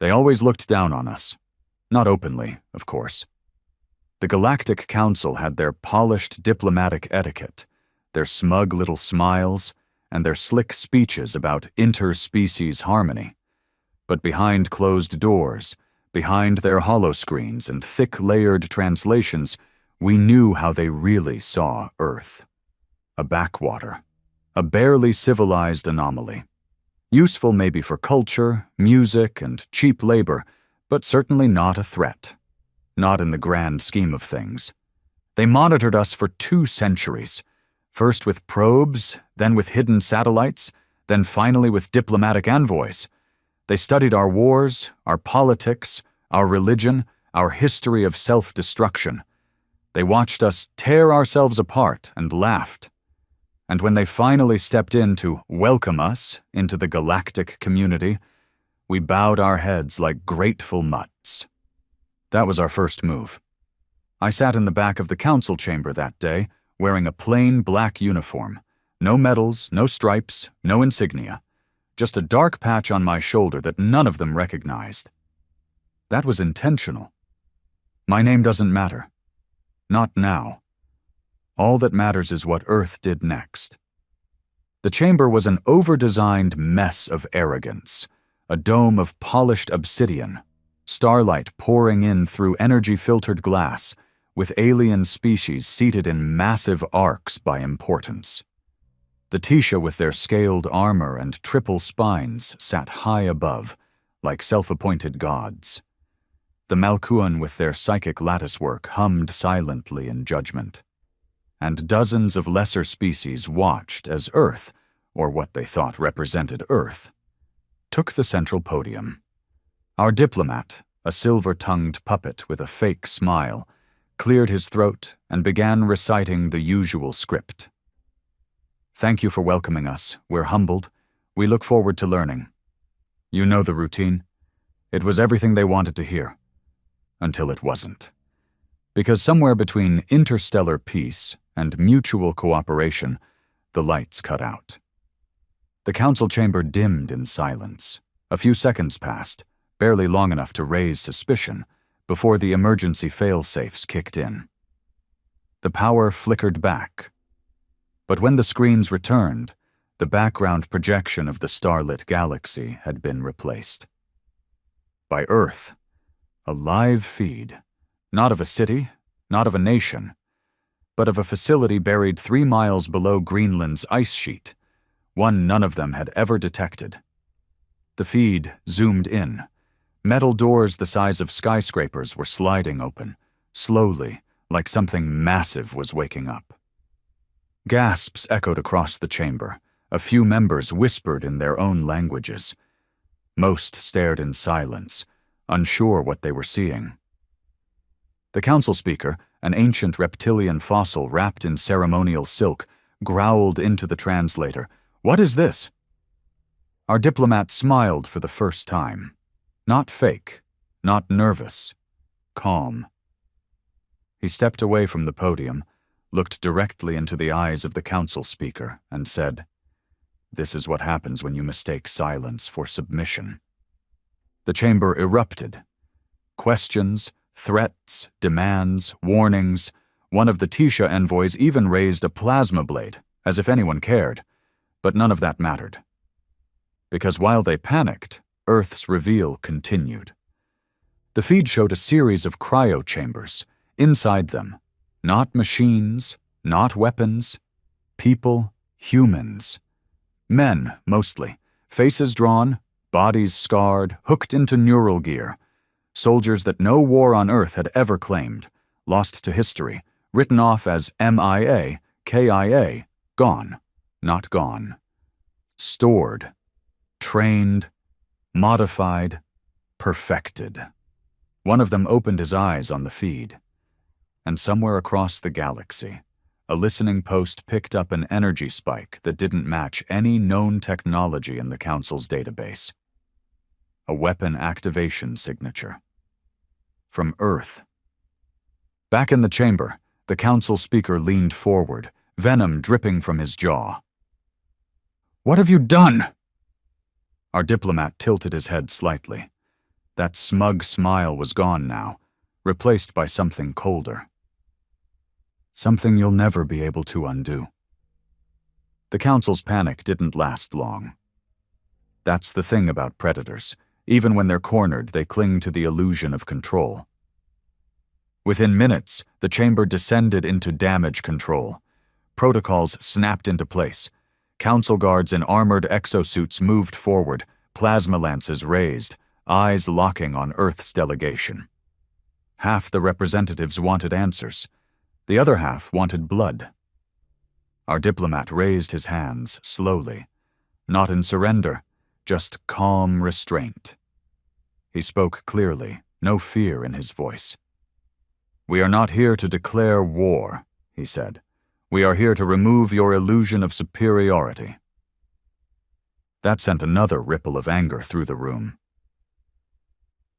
They always looked down on us. Not openly, of course. The Galactic Council had their polished diplomatic etiquette, their smug little smiles, and their slick speeches about interspecies harmony. But behind closed doors, behind their holoscreens and thick-layered translations, we knew how they really saw Earth. A backwater. A barely civilized anomaly. Useful maybe for culture, music, and cheap labor, but certainly not a threat. Not in the grand scheme of things. They monitored us for 2 centuries, first with probes, then with hidden satellites, then finally with diplomatic envoys. They studied our wars, our politics, our religion, our history of self-destruction. They watched us tear ourselves apart and laughed. And when they finally stepped in to welcome us into the galactic community, we bowed our heads like grateful mutts. That was our first move. I sat in the back of the council chamber that day, wearing a plain black uniform. No medals, no stripes, no insignia. Just a dark patch on my shoulder that none of them recognized. That was intentional. My name doesn't matter. Not now. All that matters is what Earth did next. The chamber was an over-designed mess of arrogance, a dome of polished obsidian, starlight pouring in through energy-filtered glass, with alien species seated in massive arcs by importance. The Tisha with their scaled armor and triple spines sat high above, like self-appointed gods. The Malkuan with their psychic latticework hummed silently in judgment. And dozens of lesser species watched as Earth, or what they thought represented Earth, took the central podium. Our diplomat, a silver-tongued puppet with a fake smile, cleared his throat and began reciting the usual script. Thank you for welcoming us. We're humbled. We look forward to learning. You know the routine. It was everything they wanted to hear. Until it wasn't. Because somewhere between interstellar peace and mutual cooperation, the lights cut out. The council chamber dimmed in silence. A few seconds passed, barely long enough to raise suspicion, before the emergency fail-safes kicked in. The power flickered back. But when the screens returned, the background projection of the starlit galaxy had been replaced. By Earth, a live feed, not of a city, not of a nation, but of a facility buried 3 miles below Greenland's ice sheet, one none of them had ever detected. The feed zoomed in. Metal doors the size of skyscrapers were sliding open, slowly, like something massive was waking up. Gasps echoed across the chamber. A few members whispered in their own languages. Most stared in silence, unsure what they were seeing. The council speaker, an ancient reptilian fossil wrapped in ceremonial silk, growled into the translator, "What is this?" Our diplomat smiled for the first time. Not fake, not nervous, calm. He stepped away from the podium, looked directly into the eyes of the council speaker, and said, "This is what happens when you mistake silence for submission." The chamber erupted. Questions, threats, demands, warnings. One of the Tisha envoys even raised a plasma blade, as if anyone cared, but none of that mattered. Because while they panicked, Earth's reveal continued. The feed showed a series of cryo chambers. Inside them, not machines, not weapons, people, humans. Men, mostly, faces drawn, bodies scarred, hooked into neural gear. Soldiers that no war on Earth had ever claimed, lost to history, written off as MIA, KIA, gone, not gone. Stored, trained, modified, perfected. One of them opened his eyes on the feed. And somewhere across the galaxy, a listening post picked up an energy spike that didn't match any known technology in the Council's database. A weapon activation signature. From Earth. Back in the chamber, the Council speaker leaned forward, venom dripping from his jaw. "What have you done?" Our diplomat tilted his head slightly. That smug smile was gone now, replaced by something colder. Something you'll never be able to undo. The Council's panic didn't last long. That's the thing about predators. Even when they're cornered, they cling to the illusion of control. Within minutes, the chamber descended into damage control. Protocols snapped into place. Council guards in armored exosuits moved forward, plasma lances raised, eyes locking on Earth's delegation. Half the representatives wanted answers. The other half wanted blood. Our diplomat raised his hands slowly, not in surrender, just calm restraint. He spoke clearly, no fear in his voice. "We are not here to declare war," he said. "We are here to remove your illusion of superiority." That sent another ripple of anger through the room.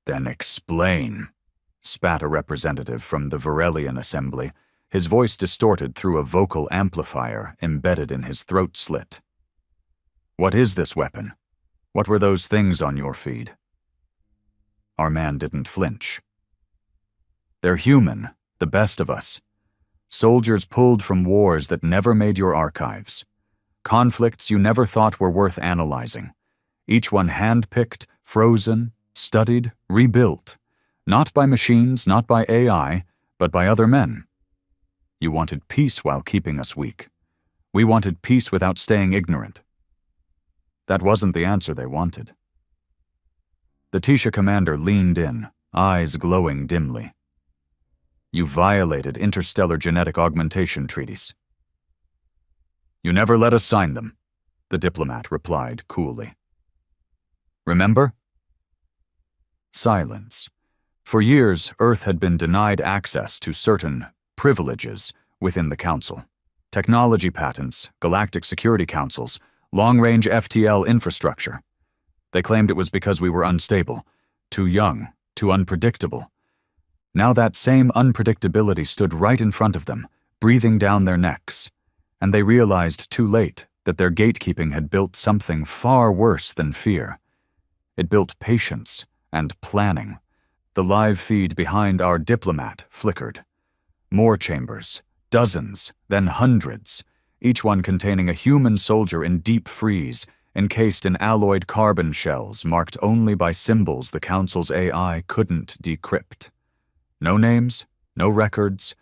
"Then explain," spat a representative from the Varelian assembly, his voice distorted through a vocal amplifier embedded in his throat slit. "What is this weapon? What were those things on your feed?" Our man didn't flinch. "They're human, the best of us. Soldiers pulled from wars that never made your archives. Conflicts you never thought were worth analyzing. Each one hand-picked, frozen, studied, rebuilt. Not by machines, not by AI, but by other men. You wanted peace while keeping us weak. We wanted peace without staying ignorant." That wasn't the answer they wanted. The Tisha commander leaned in, eyes glowing dimly. "You violated interstellar genetic augmentation treaties." "You never let us sign them," the diplomat replied coolly. "Remember?" Silence. For years, Earth had been denied access to certain privileges within the Council. Technology patents, galactic security councils, long-range FTL infrastructure. They claimed it was because we were unstable, too young, too unpredictable. Now that same unpredictability stood right in front of them, breathing down their necks, and they realized too late that their gatekeeping had built something far worse than fear. It built patience and planning. The live feed behind our diplomat flickered. More chambers, dozens, then hundreds, each one containing a human soldier in deep freeze, encased in alloyed carbon shells marked only by symbols the Council's AI couldn't decrypt. No names, no records,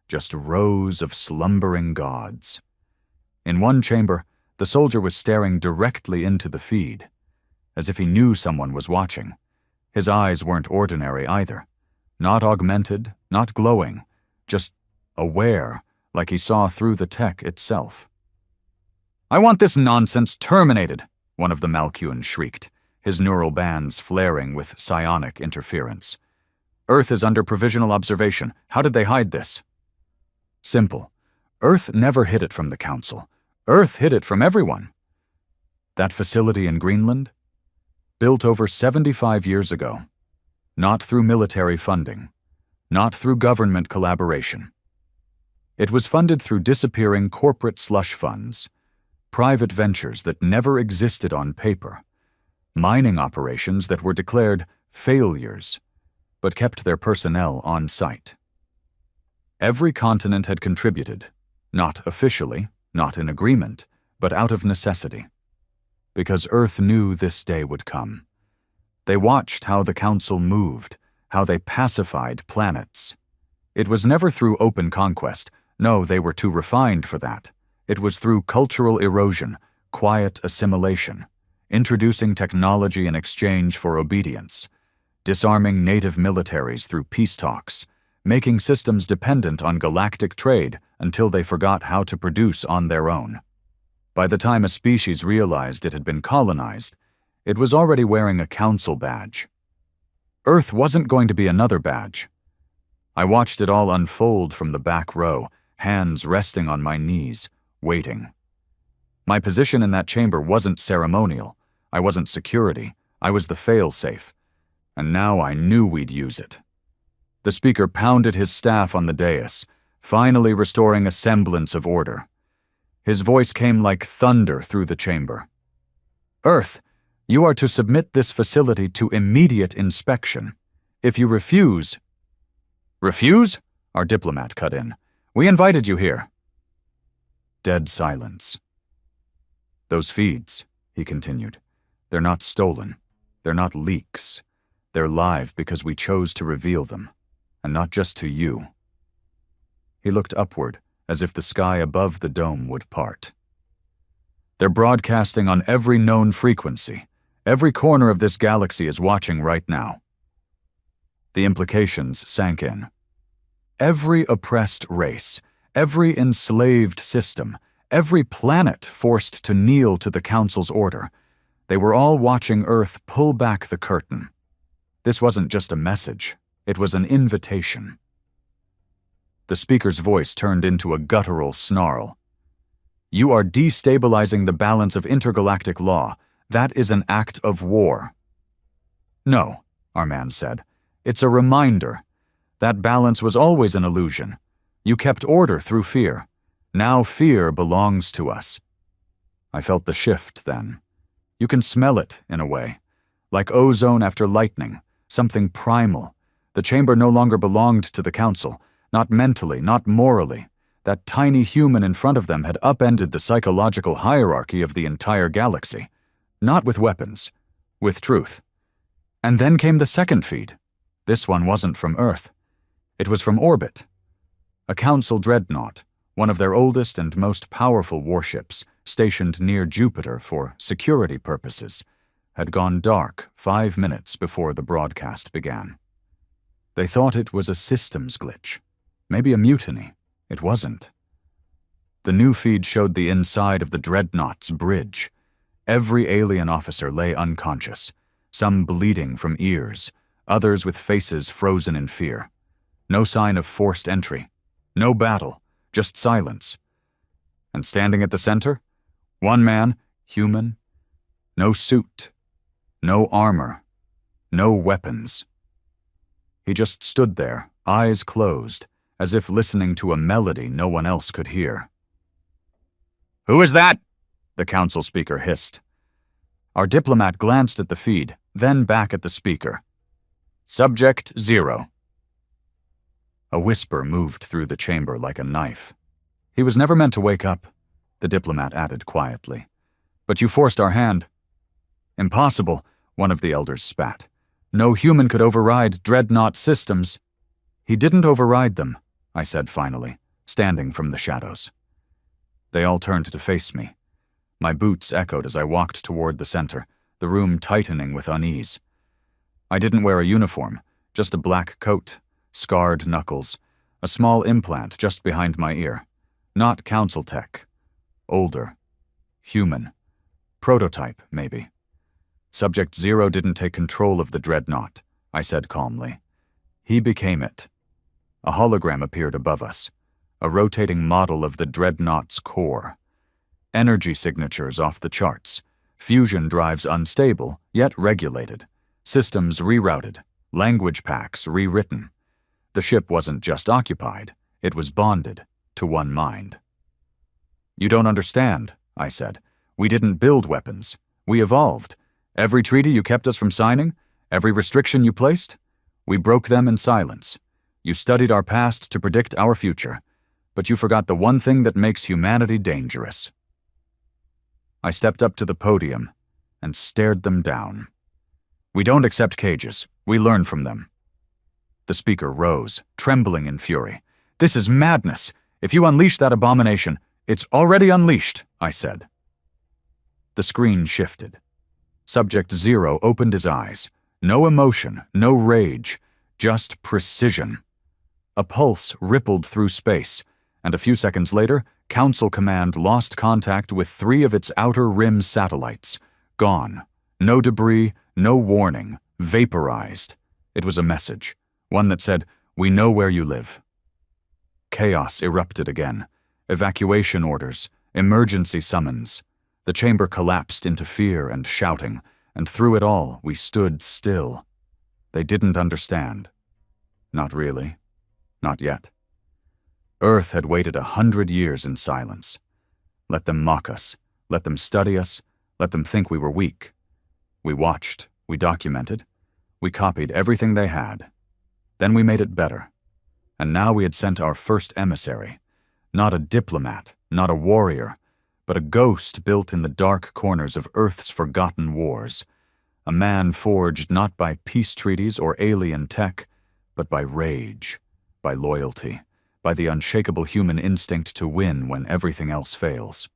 just rows of slumbering gods. In one chamber, the soldier was staring directly into the feed, as if he knew someone was watching. His eyes weren't ordinary either. Not augmented, not glowing, just aware, like he saw through the tech itself. "I want this nonsense terminated," one of the Malkuans shrieked, his neural bands flaring with psionic interference. "Earth is under provisional observation. How did they hide this?" Simple. Earth never hid it from the Council. Earth hid it from everyone. That facility in Greenland? Built over 75 years ago. Not through military funding. Not through government collaboration. It was funded through disappearing corporate slush funds, private ventures that never existed on paper, mining operations that were declared failures, but kept their personnel on site. Every continent had contributed, not officially, not in agreement, but out of necessity. Because Earth knew this day would come. They watched how the Council moved, how they pacified planets. It was never through open conquest. No, they were too refined for that. It was through cultural erosion, quiet assimilation, introducing technology in exchange for obedience, disarming native militaries through peace talks, making systems dependent on galactic trade until they forgot how to produce on their own. By the time a species realized it had been colonized, it was already wearing a Council badge. Earth wasn't going to be another badge. I watched it all unfold from the back row, hands resting on my knees, waiting. My position in that chamber wasn't ceremonial. I wasn't security. I was the fail-safe. And now I knew we'd use it. The speaker pounded his staff on the dais, finally restoring a semblance of order. His voice came like thunder through the chamber. "Earth, You are to submit this facility to immediate inspection. If you refuse—" "Refuse?" our diplomat cut in. "We invited you here." Dead silence. "Those feeds," he continued, "they're not stolen. They're not leaks. They're live because we chose to reveal them, and not just to you." He looked upward, as if the sky above the dome would part. "They're broadcasting on every known frequency. Every corner of this galaxy is watching right now." The implications sank in. Every oppressed race, every enslaved system, every planet forced to kneel to the Council's order, they were all watching Earth pull back the curtain. This wasn't just a message, it was an invitation. The speaker's voice turned into a guttural snarl. "You are destabilizing the balance of intergalactic law. That is an act of war." "No," our man said. "It's a reminder. That balance was always an illusion. You kept order through fear. Now fear belongs to us." I felt the shift then. You can smell it, in a way. Like ozone after lightning, something primal. The chamber no longer belonged to the Council, not mentally, not morally. That tiny human in front of them had upended the psychological hierarchy of the entire galaxy. Not with weapons, with truth. And then came the second feed. This one wasn't from Earth. It was from orbit. A Council dreadnought, one of their oldest and most powerful warships, stationed near Jupiter for security purposes, had gone dark 5 minutes before the broadcast began. They thought it was a systems glitch, maybe a mutiny. It wasn't. The new feed showed the inside of the dreadnought's bridge. Every alien officer lay unconscious, some bleeding from ears, others with faces frozen in fear. No sign of forced entry, no battle, just silence. And standing at the center, one man, human, no suit, no armor, no weapons. He just stood there, eyes closed, as if listening to a melody no one else could hear. "Who is that?" the Council speaker hissed. Our diplomat glanced at the feed, then back at the speaker. "Subject 0. A whisper moved through the chamber like a knife. "He was never meant to wake up," the diplomat added quietly. "But you forced our hand." "Impossible," one of the elders spat. "No human could override dreadnought systems." "He didn't override them," I said finally, standing from the shadows. They all turned to face me. My boots echoed as I walked toward the center, the room tightening with unease. I didn't wear a uniform, just a black coat, scarred knuckles, a small implant just behind my ear. Not Council tech. Older. Human. Prototype, maybe. Subject 0 didn't take control of the dreadnought, I said calmly. He became it. A hologram appeared above us, a rotating model of the dreadnought's core. Energy signatures off the charts, fusion drives unstable, yet regulated, systems rerouted, language packs rewritten. The ship wasn't just occupied, it was bonded to one mind. "You don't understand," I said. "We didn't build weapons. We evolved. Every treaty you kept us from signing, every restriction you placed, we broke them in silence. You studied our past to predict our future, but you forgot the one thing that makes humanity dangerous." I stepped up to the podium and stared them down. "We don't accept cages. We learn from them." The speaker rose, trembling in fury. "This is madness. If you unleash that abomination, it's already unleashed," I said. The screen shifted. Subject 0 opened his eyes. No emotion, no rage, just precision. A pulse rippled through space, and a few seconds later, Council Command lost contact with 3 of its outer rim satellites. Gone. No debris, no warning. Vaporized. It was a message. One that said, "We know where you live." Chaos erupted again. Evacuation orders, emergency summons. The chamber collapsed into fear and shouting, and through it all, we stood still. They didn't understand. Not really. Not yet. Earth had waited 100 years in silence. Let them mock us. Let them study us. Let them think we were weak. We watched, we documented, we copied everything they had. Then we made it better. And now we had sent our first emissary. Not a diplomat, not a warrior, but a ghost built in the dark corners of Earth's forgotten wars. A man forged not by peace treaties or alien tech, but by rage, by loyalty, by the unshakable human instinct to win when everything else fails.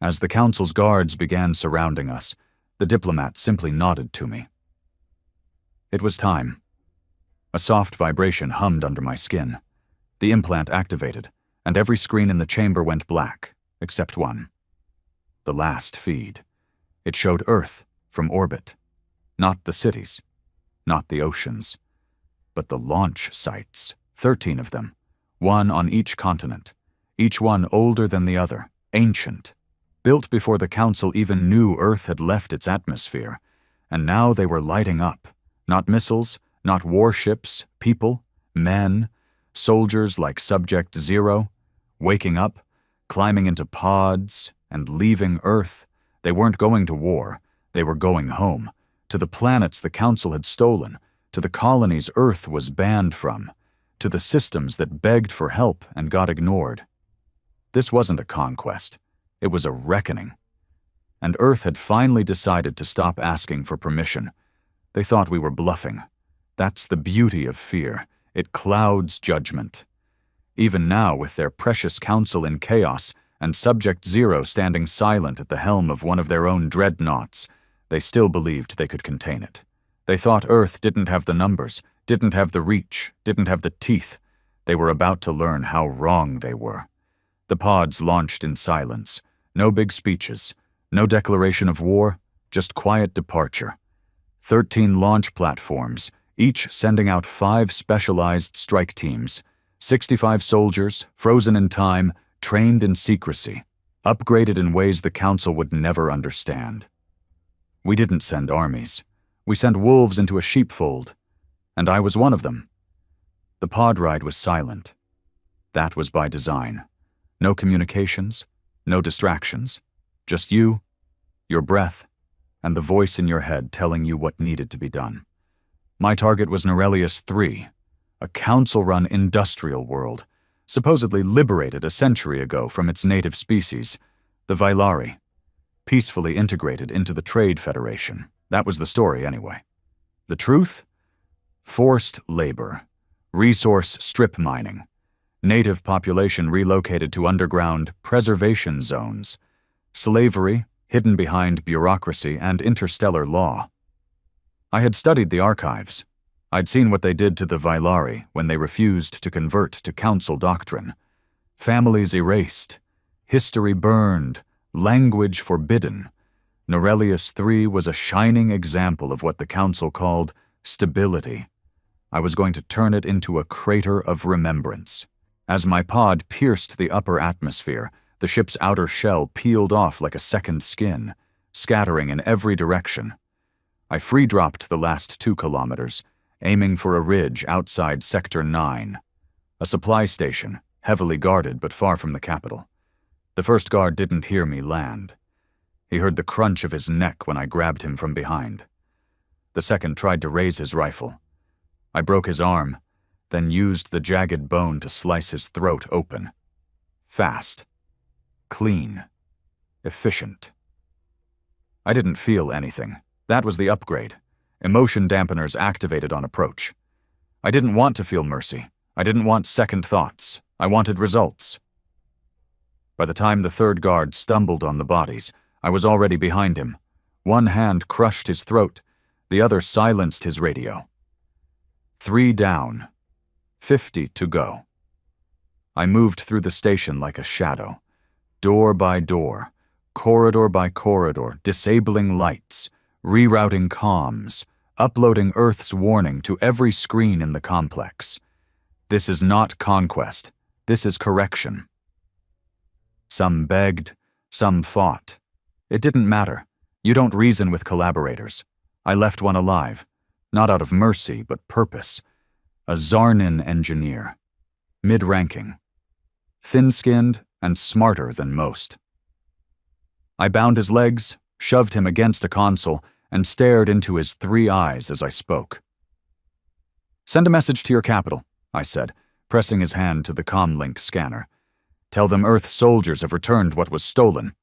As the Council's guards began surrounding us, the diplomat simply nodded to me. It was time. A soft vibration hummed under my skin. The implant activated, and every screen in the chamber went black, except one. The last feed. It showed Earth from orbit. Not the cities, not the oceans, but the launch sites, 13 of them, one on each continent, each one older than the other, ancient, built before the Council even knew Earth had left its atmosphere, and now they were lighting up, not missiles, not warships, people, men, soldiers like Subject Zero, waking up, climbing into pods, and leaving Earth. They weren't going to war, they were going home, to the planets the Council had stolen, to the colonies Earth was banned from, to the systems that begged for help and got ignored. This wasn't a conquest, it was a reckoning. And Earth had finally decided to stop asking for permission. They thought we were bluffing. That's the beauty of fear. It clouds judgment. Even now, with their precious Council in chaos and Subject Zero standing silent at the helm of one of their own dreadnoughts, they still believed they could contain it. They thought Earth didn't have the numbers, didn't have the reach, didn't have the teeth. They were about to learn how wrong they were. The pods launched in silence. No big speeches, no declaration of war, just quiet departure. 13 launch platforms, each sending out 5 specialized strike teams, 65 soldiers, frozen in time, trained in secrecy, upgraded in ways the Council would never understand. We didn't send armies. We sent wolves into a sheepfold, and I was one of them. The pod ride was silent. That was by design. No communications, no distractions, just you, your breath, and the voice in your head telling you what needed to be done. My target was Norelius 3, a Council-run industrial world, supposedly liberated a century ago from its native species, the Vailari, peacefully integrated into the Trade Federation. That was the story, anyway. The truth? Forced labor, resource strip mining, native population relocated to underground preservation zones, slavery hidden behind bureaucracy and interstellar law. I had studied the archives. I'd seen what they did to the Vailari when they refused to convert to Council doctrine. Families erased, history burned, language forbidden. Norelius 3 was a shining example of what the Council called stability. I was going to turn it into a crater of remembrance. As my pod pierced the upper atmosphere, the ship's outer shell peeled off like a second skin, scattering in every direction. I free-dropped the last 2 kilometers, aiming for a ridge outside Sector 9, a supply station, heavily guarded but far from the capital. The first guard didn't hear me land. He heard the crunch of his neck when I grabbed him from behind. The second tried to raise his rifle. I broke his arm, then used the jagged bone to slice his throat open. Fast. Clean. Efficient. I didn't feel anything. That was the upgrade. Emotion dampeners activated on approach. I didn't want to feel mercy. I didn't want second thoughts. I wanted results. By the time the third guard stumbled on the bodies, I was already behind him. One hand crushed his throat, the other silenced his radio. 3 down. 50 to go. I moved through the station like a shadow, door by door, corridor by corridor, disabling lights, rerouting comms, uploading Earth's warning to every screen in the complex. This is not conquest. This is correction. Some begged, some fought. It didn't matter. You don't reason with collaborators. I left one alive, not out of mercy, but purpose. A Zarnin engineer. Mid-ranking. Thin-skinned and smarter than most. I bound his legs, shoved him against a console, and stared into his 3 eyes as I spoke. "Send a message to your capital," I said, pressing his hand to the comlink scanner. "Tell them Earth soldiers have returned what was stolen."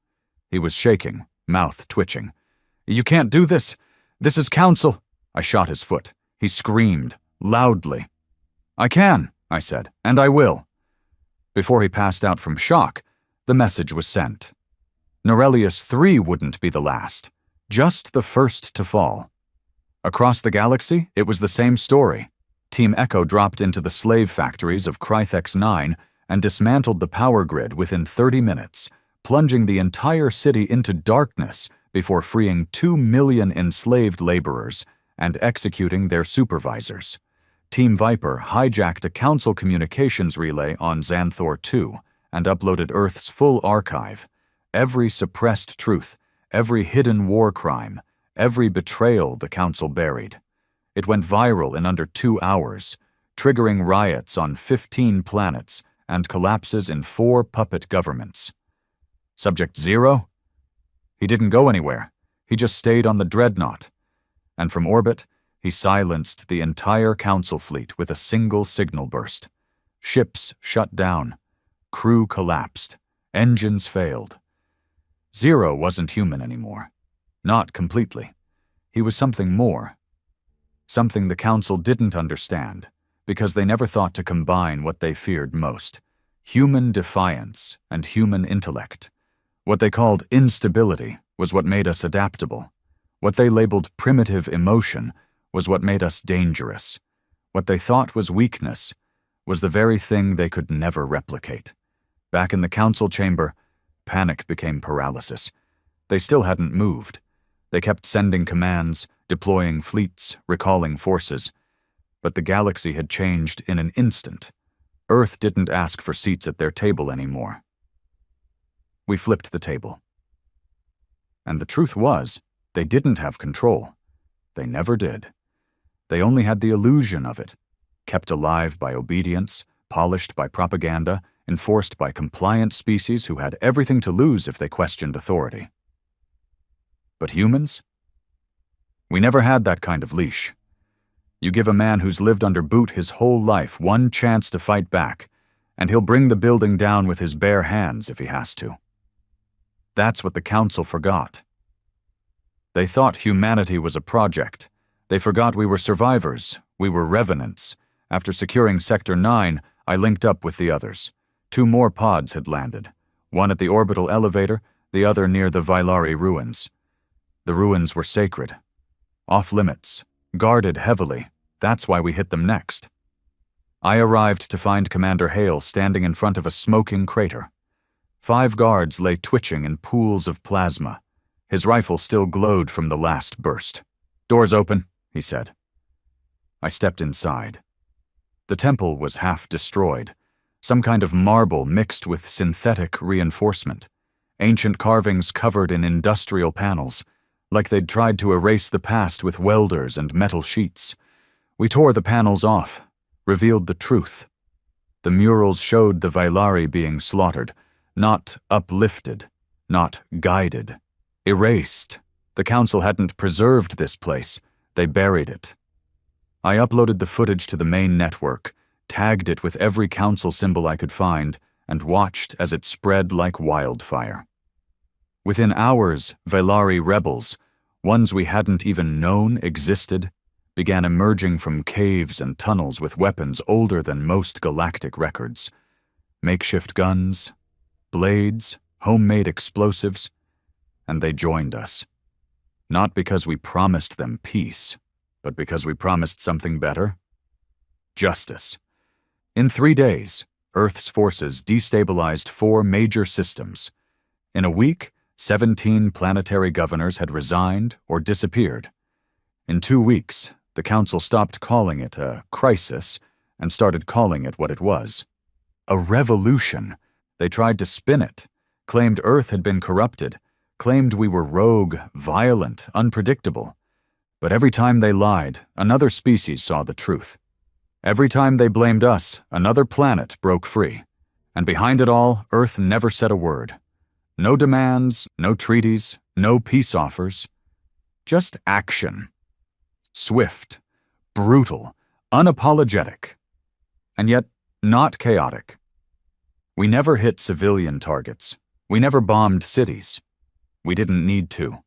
He was shaking, mouth twitching. "You can't do this. This is Council." I shot his foot. He screamed, loudly. "I can," I said, "and I will." Before he passed out from shock, the message was sent. Norelius 3 wouldn't be the last, just the first to fall. Across the galaxy, it was the same story. Team Echo dropped into the slave factories of Krythex 9 and dismantled the power grid within 30 minutes, plunging the entire city into darkness before freeing 2 million enslaved laborers and executing their supervisors. Team Viper hijacked a Council communications relay on Xanthor 2 and uploaded Earth's full archive. Every suppressed truth, every hidden war crime, every betrayal the Council buried. It went viral in under 2 hours, triggering riots on 15 planets and collapses in 4 puppet governments. Subject 0? He didn't go anywhere. He just stayed on the Dreadnought. And from orbit, he silenced the entire Council fleet with a single signal burst. Ships shut down. Crew collapsed. Engines failed. 0 wasn't human anymore. Not completely. He was something more. Something the Council didn't understand, because they never thought to combine what they feared most: human defiance and human intellect. What they called instability was what made us adaptable. What they labeled primitive emotion was what made us dangerous. What they thought was weakness was the very thing they could never replicate. Back in the Council chamber, panic became paralysis. They still hadn't moved. They kept sending commands, deploying fleets, recalling forces. But the galaxy had changed in an instant. Earth didn't ask for seats at their table anymore. We flipped the table. And the truth was, they didn't have control. They never did. They only had the illusion of it, kept alive by obedience, polished by propaganda, enforced by compliant species who had everything to lose if they questioned authority. But humans? We never had that kind of leash. You give a man who's lived under boot his whole life one chance to fight back, and he'll bring the building down with his bare hands if he has to. That's what the Council forgot. They thought humanity was a project. They forgot we were survivors. We were revenants. After securing Sector 9, I linked up with the others. 2 more pods had landed, one at the orbital elevator, the other near the Vylari ruins. The ruins were sacred, off-limits, guarded heavily. That's why we hit them next. I arrived to find Commander Hale standing in front of a smoking crater. 5 guards lay twitching in pools of plasma. His rifle still glowed from the last burst. "Doors open," he said. I stepped inside. The temple was half destroyed, some kind of marble mixed with synthetic reinforcement, ancient carvings covered in industrial panels, like they'd tried to erase the past with welders and metal sheets. We tore the panels off, revealed the truth. The murals showed the Vylari being slaughtered, not uplifted, not guided, erased. The Council hadn't preserved this place, they buried it. I uploaded the footage to the main network, tagged it with every Council symbol I could find, and watched as it spread like wildfire. Within hours, Vylari rebels, ones we hadn't even known existed, began emerging from caves and tunnels with weapons older than most galactic records. Makeshift guns, blades, homemade explosives, and they joined us. Not because we promised them peace, but because we promised something better. Justice. In 3 days, Earth's forces destabilized 4 major systems. In a week, 17 planetary governors had resigned or disappeared. In 2 weeks, the Council stopped calling it a crisis and started calling it what it was: a revolution. They tried to spin it, claimed Earth had been corrupted, claimed we were rogue, violent, unpredictable. But every time they lied, another species saw the truth. Every time they blamed us, another planet broke free. And behind it all, Earth never said a word. No demands, no treaties, No peace offers. Just action. Swift, brutal, unapologetic, and yet not chaotic. We never hit civilian targets. We never bombed cities. We didn't need to.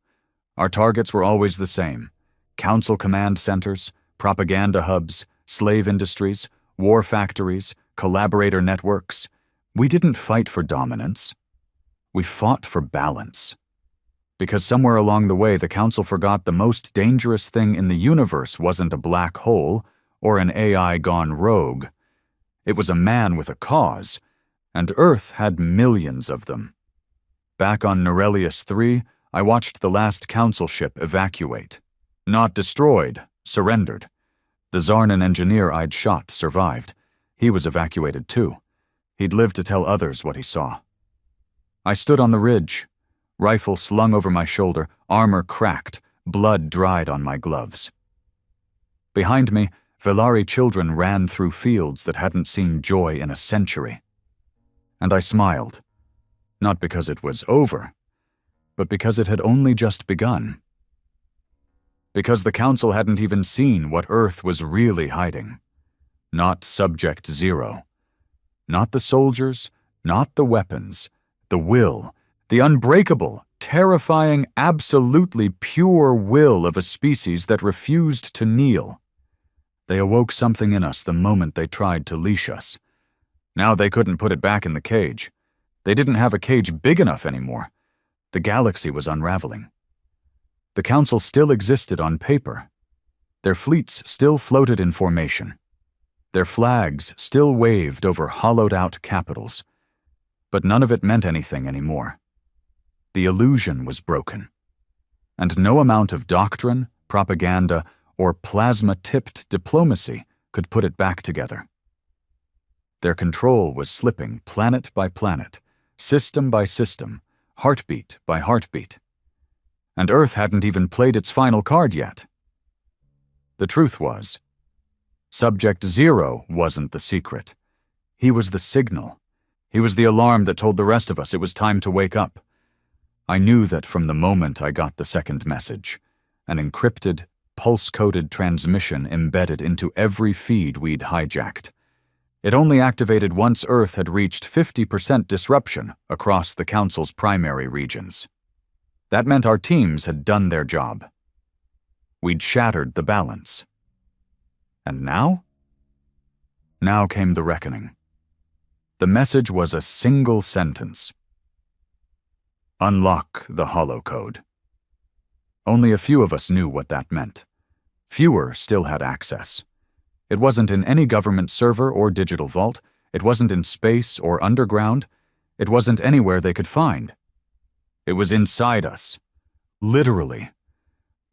Our targets were always the same: council command centers, propaganda hubs, slave industries, war factories, collaborator networks. We didn't fight for dominance. We fought for balance. Because somewhere along the way, the Council forgot the most dangerous thing in the universe wasn't a black hole or an AI gone rogue. It was a man with a cause, and Earth had millions of them. Back on Norelius 3, I watched the last Council ship evacuate. Not destroyed, surrendered. The Zarnan engineer I'd shot survived. He was evacuated too. He'd live to tell others what he saw. I stood on the ridge, rifle slung over my shoulder, armor cracked, blood dried on my gloves. Behind me, Velari children ran through fields that hadn't seen joy in a century. And I smiled, not because it was over, but because it had only just begun. Because the Council hadn't even seen what Earth was really hiding. Not Subject Zero. Not the soldiers, not the weapons, the will, the unbreakable, terrifying, absolutely pure will of a species that refused to kneel. They awoke something in us the moment they tried to leash us. Now they couldn't put it back in the cage. They didn't have a cage big enough anymore. The galaxy was unraveling. The Council still existed on paper. Their fleets still floated in formation. Their flags still waved over hollowed-out capitals. But none of it meant anything anymore. The illusion was broken. And no amount of doctrine, propaganda, or plasma-tipped diplomacy could put it back together. Their control was slipping planet by planet, system by system, heartbeat by heartbeat. And Earth hadn't even played its final card yet. The truth was, Subject Zero wasn't the secret. He was the signal. He was the alarm that told the rest of us it was time to wake up. I knew that from the moment I got the second message, an encrypted, pulse-coded transmission embedded into every feed we'd hijacked. It only activated once Earth had reached 50% disruption across the Council's primary regions. That meant our teams had done their job. We'd shattered the balance. And now? Now came the reckoning. The message was a single sentence. Unlock the holocode. Only a few of us knew what that meant. Fewer still had access. It wasn't in any government server or digital vault. It wasn't in space or underground. It wasn't anywhere they could find. It was inside us. Literally.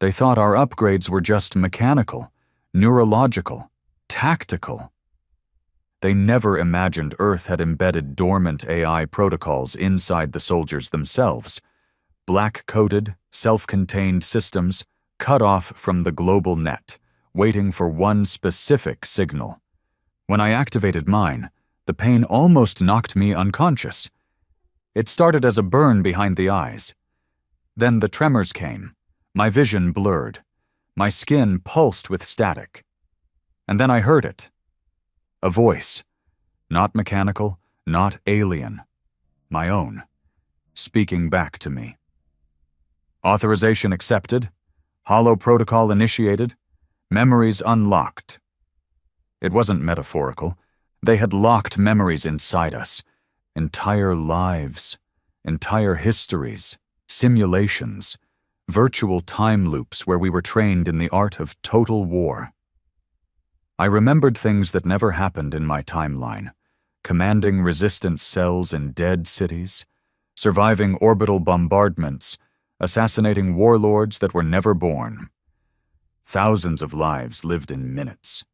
They thought our upgrades were just mechanical, neurological, tactical. They never imagined Earth had embedded dormant AI protocols inside the soldiers themselves. Black-coded, self-contained systems cut off from the global net, waiting for one specific signal. When I activated mine, the pain almost knocked me unconscious. It started as a burn behind the eyes. Then the tremors came. My vision blurred. My skin pulsed with static. And then I heard it. A voice. Not mechanical, not alien. My own. Speaking back to me. Authorization accepted. Holo protocol initiated. Memories unlocked. It wasn't metaphorical. They had locked memories inside us. Entire lives. Entire histories. Simulations. Virtual time loops where we were trained in the art of total war. I remembered things that never happened in my timeline. Commanding resistance cells in dead cities. Surviving orbital bombardments. Assassinating warlords that were never born. Thousands of lives lived in minutes.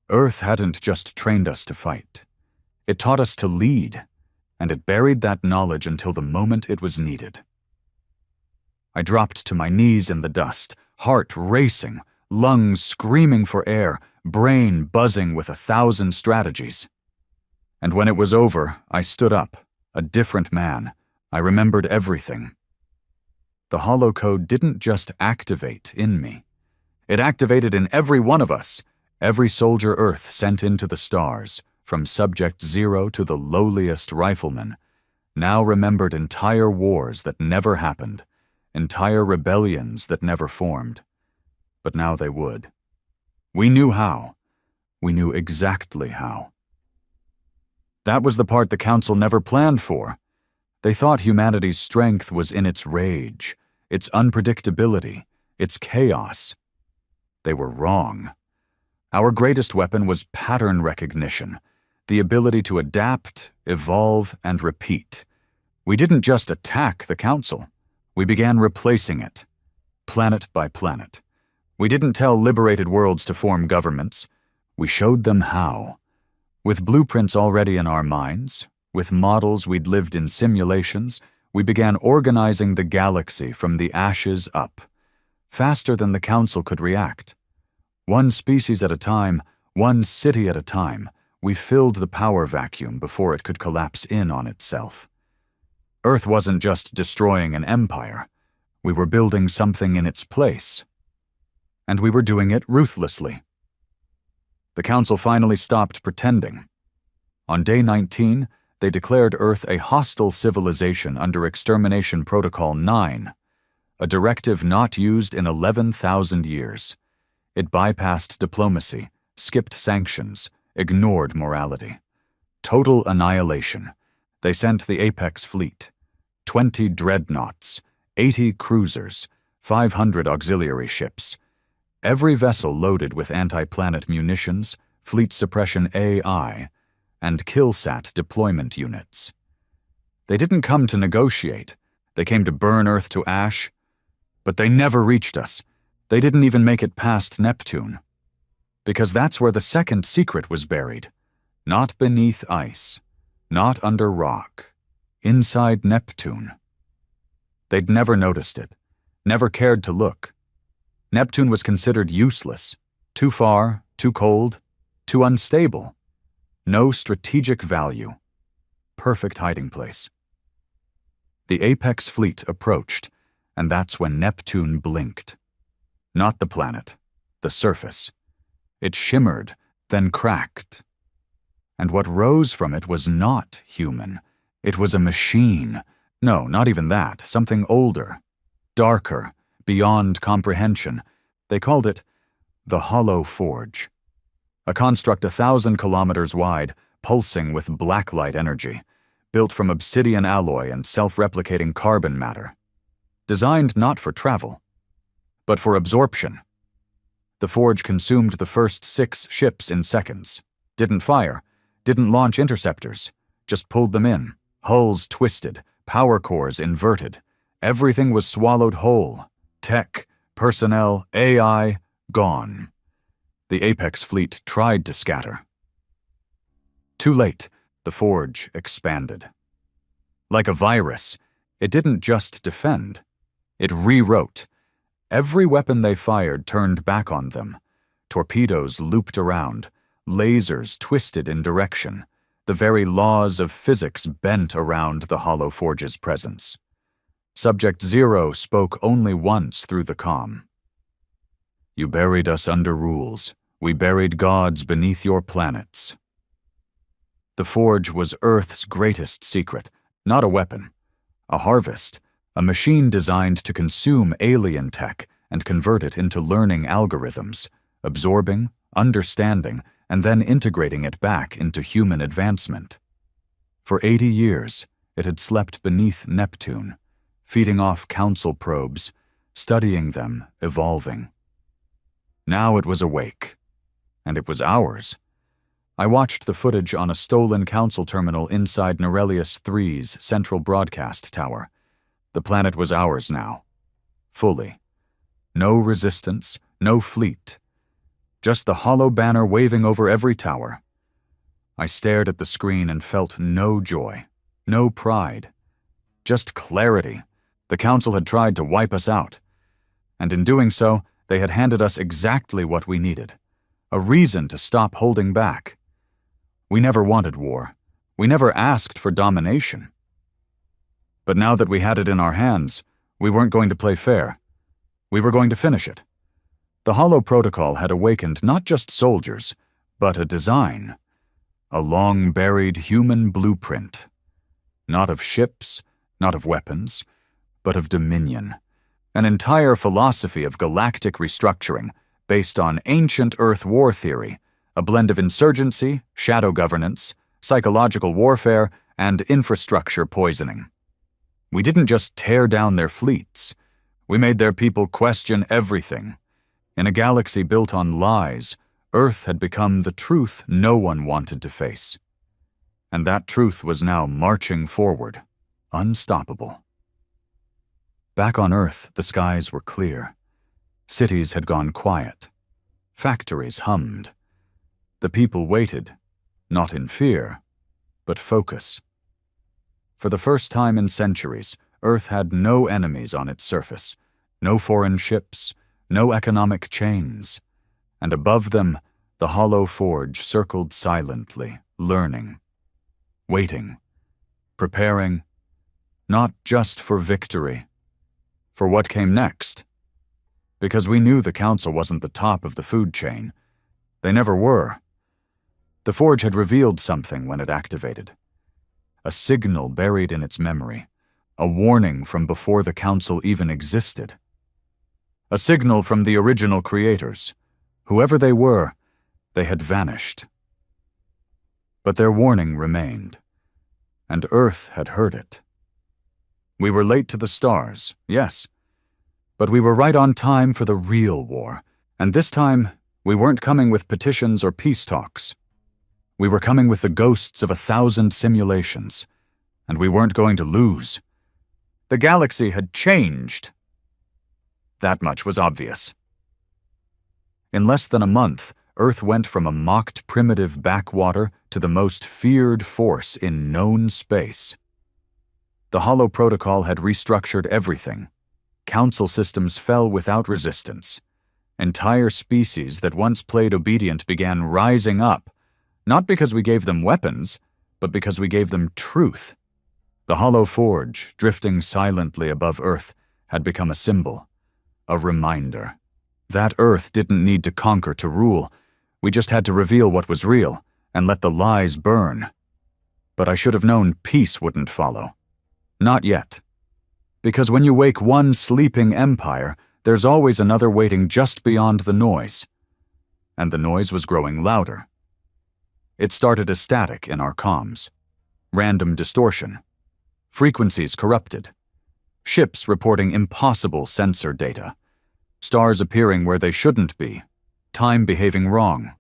Earth hadn't just trained us to fight. It taught us to lead, and it buried that knowledge until the moment it was needed. I dropped to my knees in the dust, heart racing, lungs screaming for air, brain buzzing with 1,000 strategies. And when it was over, I stood up, a different man. I remembered everything. The holocode didn't just activate in me. It activated in every one of us, every soldier Earth sent into the stars, from Subject Zero to the lowliest rifleman, now remembered entire wars that never happened, entire rebellions that never formed. But now they would. We knew how. We knew exactly how. That was the part the Council never planned for. They thought humanity's strength was in its rage, its unpredictability, its chaos. They were wrong. Our greatest weapon was pattern recognition, the ability to adapt, evolve, and repeat. We didn't just attack the Council. We began replacing it, planet by planet. We didn't tell liberated worlds to form governments. We showed them how. With blueprints already in our minds, with models we'd lived in simulations, we began organizing the galaxy from the ashes up, faster than the Council could react. One species at a time, one city at a time, we filled the power vacuum before it could collapse in on itself. Earth wasn't just destroying an empire. We were building something in its place. And we were doing it ruthlessly. The Council finally stopped pretending. On day 19, they declared Earth a hostile civilization under Extermination Protocol 9, a directive not used in 11,000 years. It bypassed diplomacy, skipped sanctions, ignored morality. Total annihilation. They sent the Apex fleet, 20 dreadnoughts, 80 cruisers, 500 auxiliary ships. Every vessel loaded with anti-planet munitions, fleet suppression AI, and killsat deployment units. They didn't come to negotiate. They came to burn Earth to ash. But they never reached us. They didn't even make it past Neptune. Because that's where the second secret was buried. Not beneath ice, not under rock, inside Neptune. They'd never noticed it, never cared to look. Neptune was considered useless, too far, too cold, too unstable. No strategic value. Perfect hiding place. The Apex fleet approached, and that's when Neptune blinked. Not the planet, the surface. It shimmered, then cracked. And what rose from it was not human. It was a machine. No, not even that. Something older, darker, beyond comprehension. They called it the Hollow Forge. A construct 1,000 kilometers wide, pulsing with blacklight energy, built from obsidian alloy and self-replicating carbon matter. Designed not for travel, but for absorption. The forge consumed the first 6 ships in seconds. Didn't fire, didn't launch interceptors, just pulled them in. Hulls twisted, power cores inverted. Everything was swallowed whole. Tech, personnel, AI, gone. The Apex fleet tried to scatter. Too late, the forge expanded. Like a virus, it didn't just defend. It rewrote. Every weapon they fired turned back on them. Torpedoes looped around. Lasers twisted in direction. The very laws of physics bent around the Hollow Forge's presence. Subject Zero spoke only once through the comm. You buried us under rules. We buried gods beneath your planets. The Forge was Earth's greatest secret, not a weapon. A harvest. A machine designed to consume alien tech and convert it into learning algorithms, absorbing, understanding, and then integrating it back into human advancement. For 80 years, it had slept beneath Neptune, feeding off Council probes, studying them, evolving. Now it was awake, and it was ours. I watched the footage on a stolen Council terminal inside Norelius III's central broadcast tower. The planet was ours now. Fully. No resistance, no fleet. Just the hollow banner waving over every tower. I stared at the screen and felt no joy, no pride. Just clarity. The Council had tried to wipe us out. And in doing so, they had handed us exactly what we needed. A reason to stop holding back. We never wanted war. We never asked for domination. But now that we had it in our hands, We weren't going to play fair. We were going to finish it. The Hollow Protocol had awakened not just soldiers, but a design. A long-buried human blueprint. Not of ships, not of weapons, but of dominion. An entire philosophy of galactic restructuring based on ancient Earth war theory, a blend of insurgency, shadow governance, psychological warfare, and infrastructure poisoning. We didn't just tear down their fleets. We made their people question everything. In a galaxy built on lies, Earth had become the truth no one wanted to face. And that truth was now marching forward, unstoppable. Back on Earth, the skies were clear. Cities had gone quiet. Factories hummed. The people waited, not in fear, but focus. For the first time in centuries, Earth had no enemies on its surface, no foreign ships, no economic chains, and above them, the hollow forge circled silently, learning, waiting, preparing, not just for victory, for what came next. Because we knew the Council wasn't the top of the food chain. They never were. The forge had revealed something when it activated. A signal buried in its memory, a warning from before the Council even existed. A signal from the original creators. Whoever they were, they had vanished. But their warning remained, and Earth had heard it. We were late to the stars, yes, but we were right on time for the real war, and this time we weren't coming with petitions or peace talks. We were coming with the ghosts of 1,000 simulations, and we weren't going to lose. The galaxy had changed. That much was obvious. In less than a month, Earth went from a mocked primitive backwater to the most feared force in known space. The Hollow Protocol had restructured everything. Council systems fell without resistance. Entire species that once played obedient began rising up, not because we gave them weapons, but because we gave them truth. The Hollow Forge, drifting silently above Earth, had become a symbol, a reminder. That Earth didn't need to conquer to rule. We just had to reveal what was real and let the lies burn. But I should have known peace wouldn't follow. Not yet. Because when you wake one sleeping empire, there's always another waiting just beyond the noise. And the noise was growing louder. It started as static in our comms. Random distortion. Frequencies corrupted. Ships reporting impossible sensor data. Stars appearing where they shouldn't be. Time behaving wrong.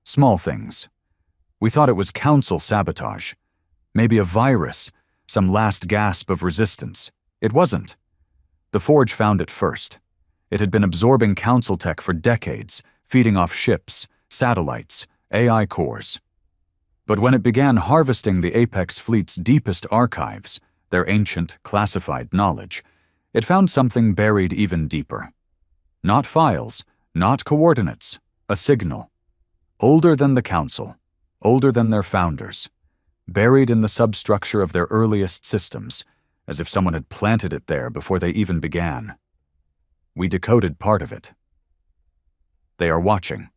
Small things. We thought it was Council sabotage. Maybe a virus, some last gasp of resistance. It wasn't. The Forge found it first. It had been absorbing Council tech for decades, feeding off ships, satellites, AI cores. But when it began harvesting the Apex fleet's deepest archives, their ancient, classified knowledge, it found something buried even deeper. Not files, not coordinates, a signal. Older than the Council, older than their founders, buried in the substructure of their earliest systems, as if someone had planted it there before they even began. We decoded part of it. They are watching.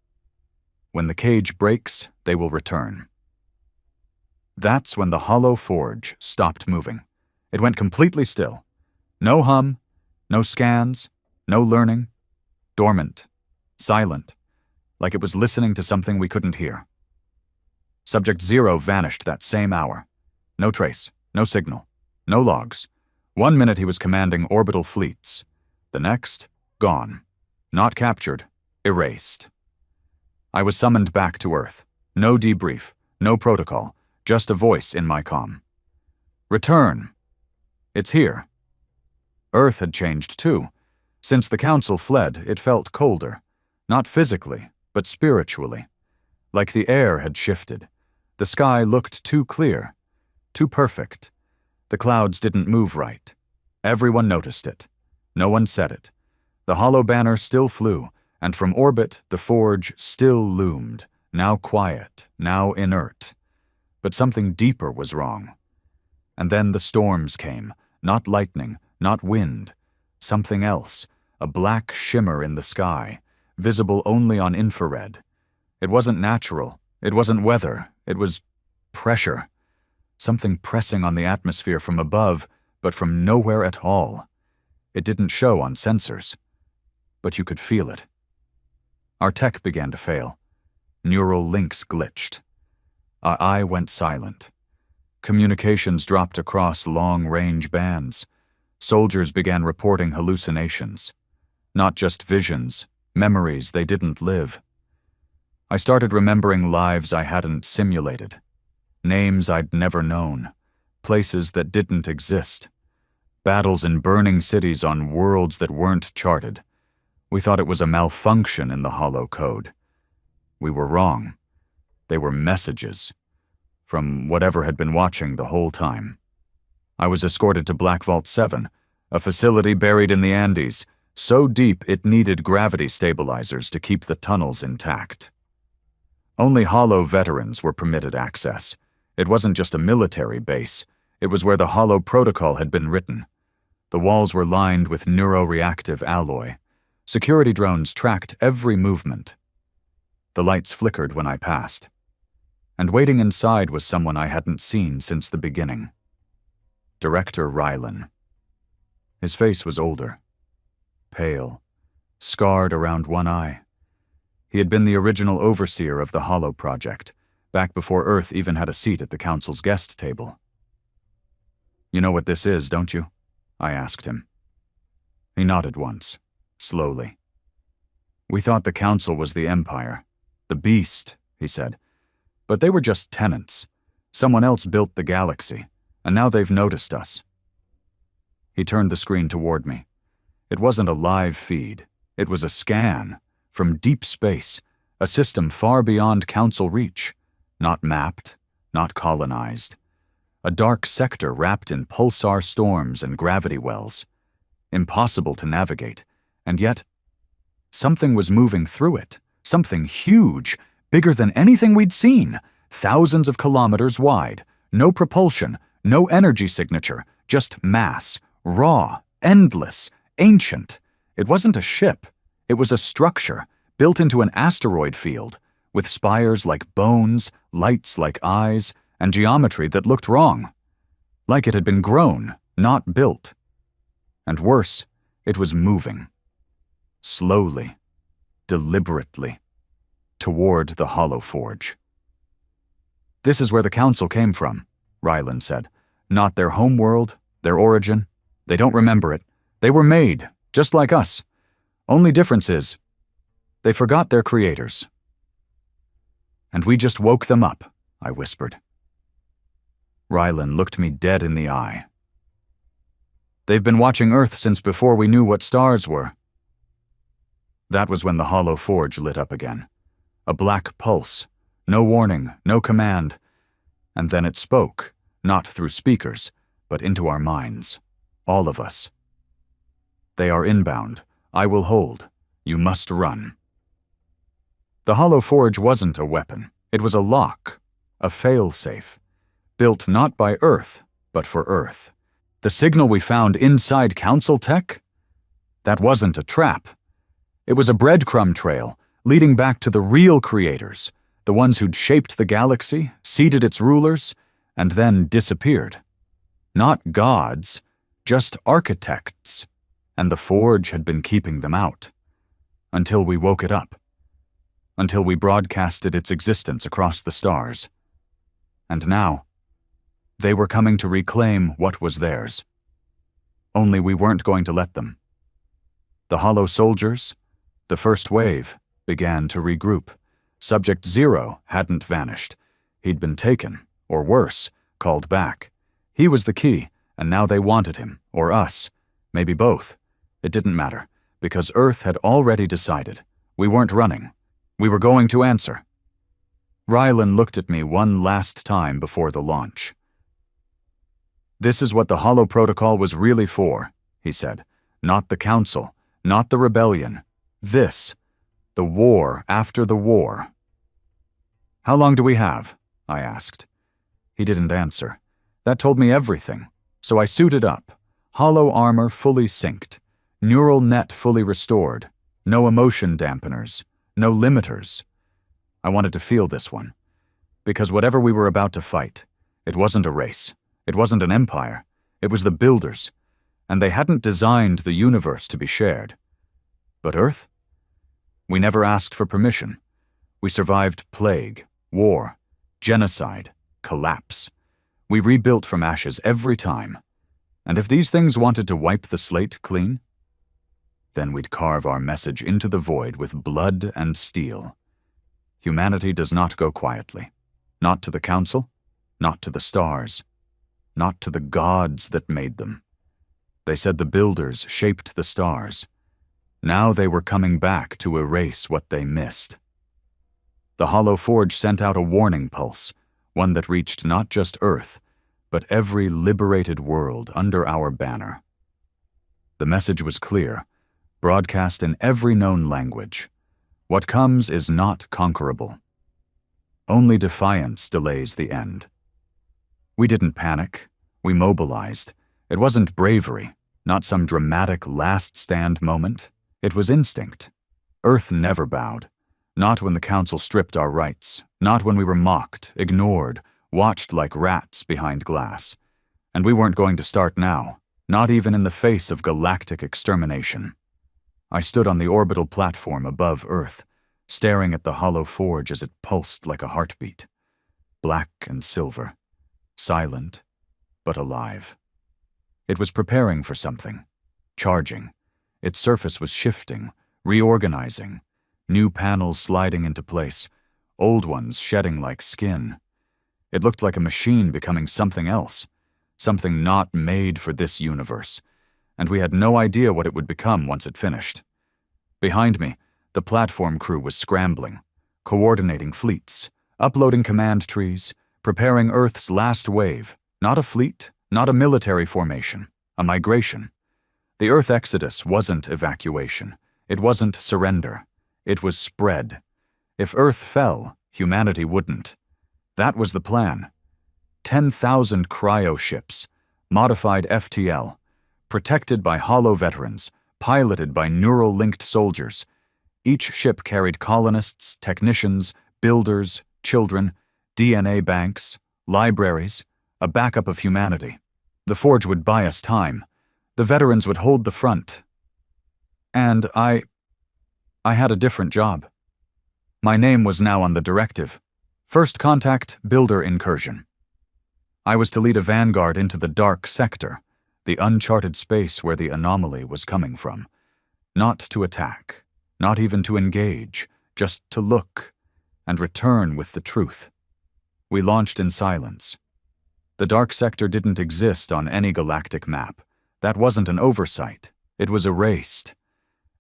When the cage breaks, they will return. That's when the Hollow Forge stopped moving. It went completely still. No hum, no scans, no learning. Dormant, silent, like it was listening to something we couldn't hear. Subject 0 vanished that same hour. No trace, no signal, no logs. 1 minute he was commanding orbital fleets. The next, gone. Not captured, erased. I was summoned back to Earth. No debrief, no protocol, just a voice in my comm. Return. It's here. Earth had changed too. Since the Council fled, it felt colder. Not physically, but spiritually. Like the air had shifted. The sky looked too clear, too perfect. The clouds didn't move right. Everyone noticed it. No one said it. The hollow banner still flew, and from orbit the Forge still loomed, now quiet, now inert. But something deeper was wrong. And then the storms came, not lightning, not wind, something else, a black shimmer in the sky, visible only on infrared. It wasn't natural, it wasn't weather, it was pressure. Something pressing on the atmosphere from above, but from nowhere at all. It didn't show on sensors, but you could feel it. Our tech began to fail. Neural links glitched. Our eye went silent. Communications dropped across long-range bands. Soldiers began reporting hallucinations. Not just visions, memories they didn't live. I started remembering lives I hadn't simulated. Names I'd never known. Places that didn't exist. Battles in burning cities on worlds that weren't charted. We thought it was a malfunction in the holo code. We were wrong. They were messages from whatever had been watching the whole time. I was escorted to Black Vault 7, a facility buried in the Andes, so deep it needed gravity stabilizers to keep the tunnels intact. Only holo veterans were permitted access. It wasn't just a military base. It was where the holo protocol had been written. The walls were lined with neuroreactive alloy. Security drones tracked every movement. The lights flickered when I passed. And waiting inside was someone I hadn't seen since the beginning. Director Rylan. His face was older. Pale. Scarred around one eye. He had been the original overseer of the Holo Project, back before Earth even had a seat at the Council's guest table. "You know what this is, don't you?" I asked him. He nodded once, slowly. "We thought the Council was the Empire. The Beast," he said. "But they were just tenants. Someone else built the galaxy, and now they've noticed us." He turned the screen toward me. It wasn't a live feed. It was a scan, from deep space, a system far beyond Council reach. Not mapped, not colonized. A dark sector wrapped in pulsar storms and gravity wells. Impossible to navigate, and yet something was moving through it. Something huge, bigger than anything we'd seen, thousands of kilometers wide, no propulsion, no energy signature, just mass, raw, endless, ancient. It wasn't a ship. It was a structure built into an asteroid field, with spires like bones, lights like eyes, and geometry that looked wrong. Like it had been grown, not built. And worse, it was moving. Slowly, deliberately, toward the Holo Forge. "This is where the Council came from," Rylan said. "Not their homeworld, their origin. They don't remember it. They were made, just like us. Only difference is, they forgot their creators." "And we just woke them up," I whispered. Rylan looked me dead in the eye. "They've been watching Earth since before we knew what stars were." That was when the Holo Forge lit up again. A black pulse. No warning, no command. And then it spoke, not through speakers, but into our minds. All of us. "They are inbound. I will hold. You must run." The Holo Forge wasn't a weapon. It was a lock, a fail-safe, built not by Earth, but for Earth. The signal we found inside Council tech? That wasn't a trap. It was a breadcrumb trail leading back to the real creators, the ones who'd shaped the galaxy, seated its rulers, and then disappeared. Not gods, just architects, and the Forge had been keeping them out. Until we woke it up. Until we broadcasted its existence across the stars. And now, they were coming to reclaim what was theirs. Only we weren't going to let them. The Holo soldiers, the first wave, began to regroup. Subject 0 hadn't vanished. He'd been taken, or worse, called back. He was the key, and now they wanted him, or us. Maybe both. It didn't matter, because Earth had already decided. We weren't running. We were going to answer. Rylan looked at me one last time before the launch. "This is what the Holo Protocol was really for," he said. "Not the Council, not the rebellion. This, the war after the war." "How long do we have?" I asked. He didn't answer. That told me everything, so I suited up. Hollow armor fully synced, neural net fully restored, no emotion dampeners, no limiters. I wanted to feel this one, because whatever we were about to fight, it wasn't a race, it wasn't an empire, it was the builders, and they hadn't designed the universe to be shared. But Earth? We never asked for permission. We survived plague, war, genocide, collapse. We rebuilt from ashes every time. And if these things wanted to wipe the slate clean, then we'd carve our message into the void with blood and steel. Humanity does not go quietly. Not to the council, not to the stars, not to the gods that made them. They said the builders shaped the stars. Now they were coming back to erase what they missed. The Hollow Forge sent out a warning pulse, one that reached not just Earth, but every liberated world under our banner. The message was clear, broadcast in every known language. What comes is not conquerable. Only defiance delays the end. We didn't panic. We mobilized. It wasn't bravery, not some dramatic last stand moment. It was instinct. Earth never bowed. Not when the council stripped our rights. Not when we were mocked, ignored, watched like rats behind glass. And we weren't going to start now, not even in the face of galactic extermination. I stood on the orbital platform above Earth, staring at the Hollow Forge as it pulsed like a heartbeat. Black and silver, silent, but alive. It was preparing for something, charging. Its surface was shifting, reorganizing, new panels sliding into place, old ones shedding like skin. It looked like a machine becoming something else, something not made for this universe, and we had no idea what it would become once it finished. Behind me, the platform crew was scrambling, coordinating fleets, uploading command trees, preparing Earth's last wave, not a fleet, not a military formation, a migration. The Earth exodus wasn't evacuation. It wasn't surrender. It was spread. If Earth fell, humanity wouldn't. That was the plan. 10,000 cryo-ships, modified FTL, protected by hollow veterans, piloted by neural-linked soldiers. Each ship carried colonists, technicians, builders, children, DNA banks, libraries, a backup of humanity. The Forge would buy us time. The veterans would hold the front. And I had a different job. My name was now on the directive. First contact, builder incursion. I was to lead a vanguard into the dark sector, the uncharted space where the anomaly was coming from. Not to attack, not even to engage, just to look and return with the truth. We launched in silence. The dark sector didn't exist on any galactic map. That wasn't an oversight. It was erased.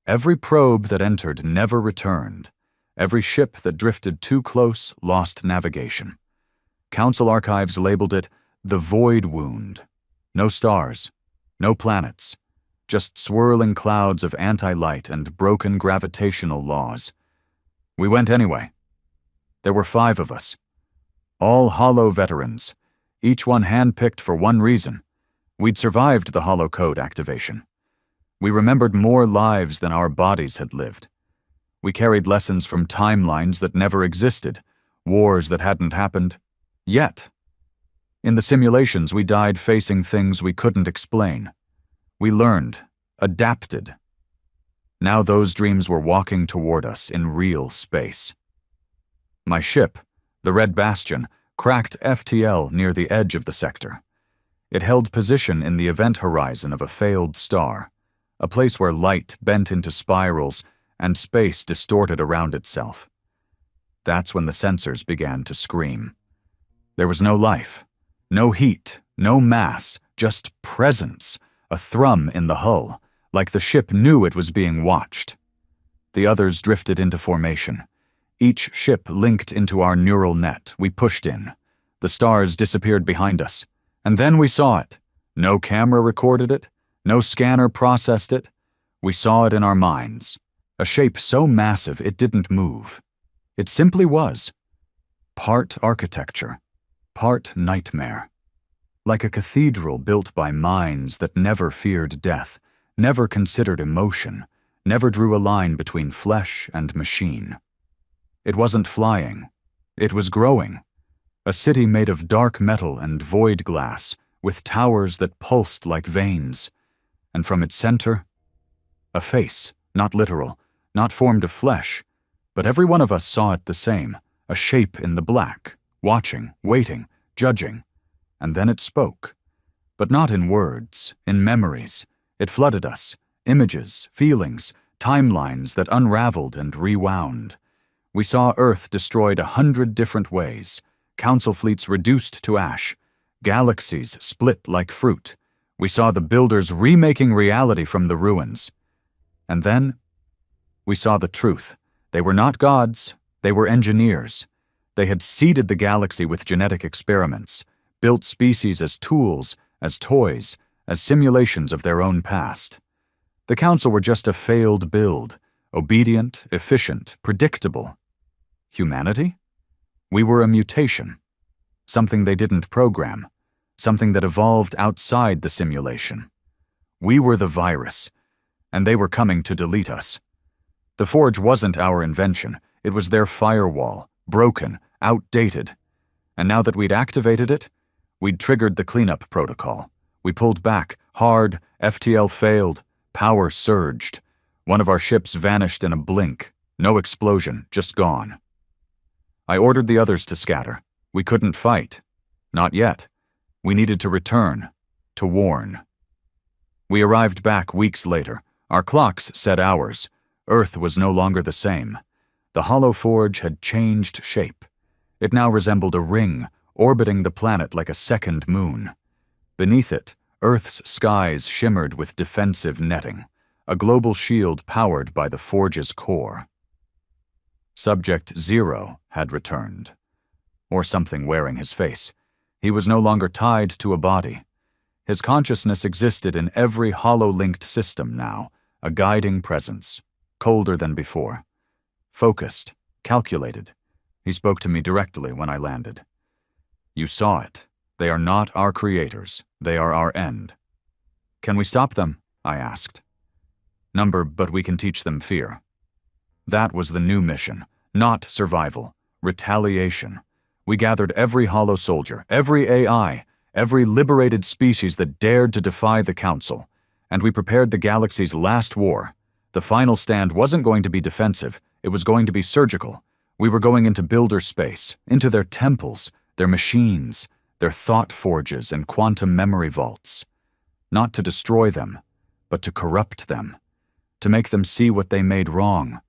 Every probe that entered never returned. Every ship that drifted too close lost navigation. Council archives labeled it the Void Wound. No stars, no planets, just swirling clouds of anti-light and broken gravitational laws. We went anyway. There were 5 of us. All Hollow veterans, each one handpicked for one reason. We'd survived the Hollow Code activation. We remembered more lives than our bodies had lived. We carried lessons from timelines that never existed, wars that hadn't happened yet. In the simulations, we died facing things we couldn't explain. We learned, adapted. Now those dreams were walking toward us in real space. My ship, the Red Bastion, cracked FTL near the edge of the sector. It held position in the event horizon of a failed star, a place where light bent into spirals and space distorted around itself. That's when the sensors began to scream. There was no life, no heat, no mass, just presence, a thrum in the hull, like the ship knew it was being watched. The others drifted into formation. Each ship linked into our neural net. We pushed in. The stars disappeared behind us. And then we saw it. No camera recorded it. No scanner processed it. We saw it in our minds. A shape so massive it didn't move. It simply was. Part architecture, part nightmare. like a cathedral built by minds that never feared death, never considered emotion, never drew a line between flesh and machine. It wasn't flying. It was growing. A city made of dark metal and void glass, with towers that pulsed like veins. And from its center, a face, not literal, not formed of flesh, but every one of us saw it the same, a shape in the black, watching, waiting, judging. And then it spoke. But not in words, in memories. It flooded us, images, feelings, timelines that unraveled and rewound. We saw Earth destroyed 100 different ways, council fleets reduced to ash, galaxies split like fruit. We saw the builders remaking reality from the ruins. And then we saw the truth. They were not gods, they were engineers. They had seeded the galaxy with genetic experiments, built species as tools, as toys, as simulations of their own past. The council were just a failed build, obedient, efficient, predictable. Humanity? We were a mutation, something they didn't program, something that evolved outside the simulation. We were the virus, and they were coming to delete us. The Forge wasn't our invention, it was their firewall, broken, outdated. And now that we'd activated it, we'd triggered the cleanup protocol. We pulled back, hard, FTL failed, power surged. One of our ships vanished in a blink, no explosion, just gone. I ordered the others to scatter. We couldn't fight. Not yet. We needed to return, to warn. We arrived back weeks later. Our clocks said hours. Earth was no longer the same. The hollow forge had changed shape. It now resembled a ring, orbiting the planet like a second moon. Beneath it, Earth's skies shimmered with defensive netting, a global shield powered by the forge's core. Subject 0 had returned. Or something wearing his face. He was no longer tied to a body. His consciousness existed in every hollow-linked system now, a guiding presence, colder than before. Focused, calculated. He spoke to me directly when I landed. You saw it. They are not our creators. They are our end. Can we stop them? I asked. Number, but we can teach them fear. That was the new mission, not survival, retaliation. We gathered every hollow soldier, every AI, every liberated species that dared to defy the Council, and we prepared the galaxy's last war. The final stand wasn't going to be defensive, it was going to be surgical. We were going into builder space, into their temples, their machines, their thought forges and quantum memory vaults. Not to destroy them, but to corrupt them, to make them see what they made wrong,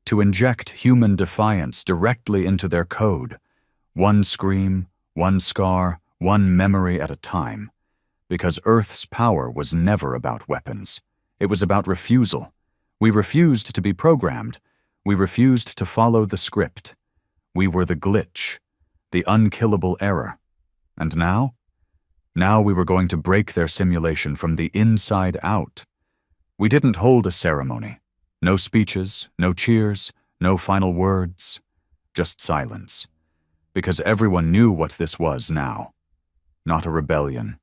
to inject human defiance directly into their code. One scream, one scar, one memory at a time. Because Earth's power was never about weapons. It was about refusal. We refused to be programmed. We refused to follow the script. We were the glitch, the unkillable error. And now? Now we were going to break their simulation from the inside out. We didn't hold a ceremony. No speeches, no cheers, no final words, just silence. Because everyone knew what this was now. Not a rebellion,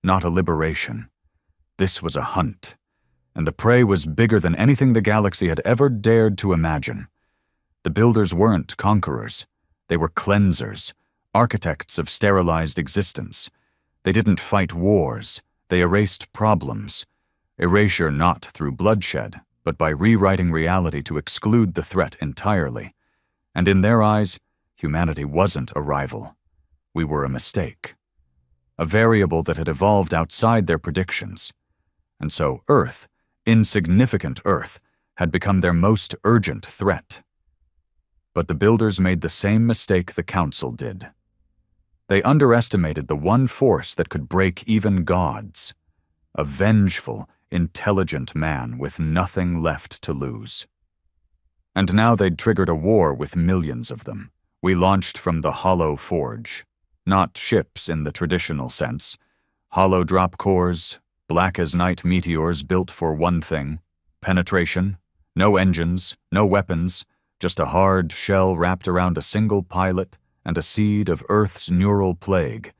not a liberation. This was a hunt, and the prey was bigger than anything the galaxy had ever dared to imagine. The builders weren't conquerors. They were cleansers, architects of sterilized existence. They didn't fight wars. They erased problems. Erasure not through bloodshed, but by rewriting reality to exclude the threat entirely. And in their eyes, humanity wasn't a rival. We were a mistake. A variable that had evolved outside their predictions. And so Earth, insignificant Earth, had become their most urgent threat. But the builders made the same mistake the Council did. They underestimated the one force that could break even gods. A vengeful, intelligent man with nothing left to lose. And now they'd triggered a war with millions of them. We launched from the hollow forge. Not ships in the traditional sense. Hollow drop cores, black as night meteors built for one thing. Penetration. No engines, no weapons, just a hard shell wrapped around a single pilot and a seed of Earth's neural plague.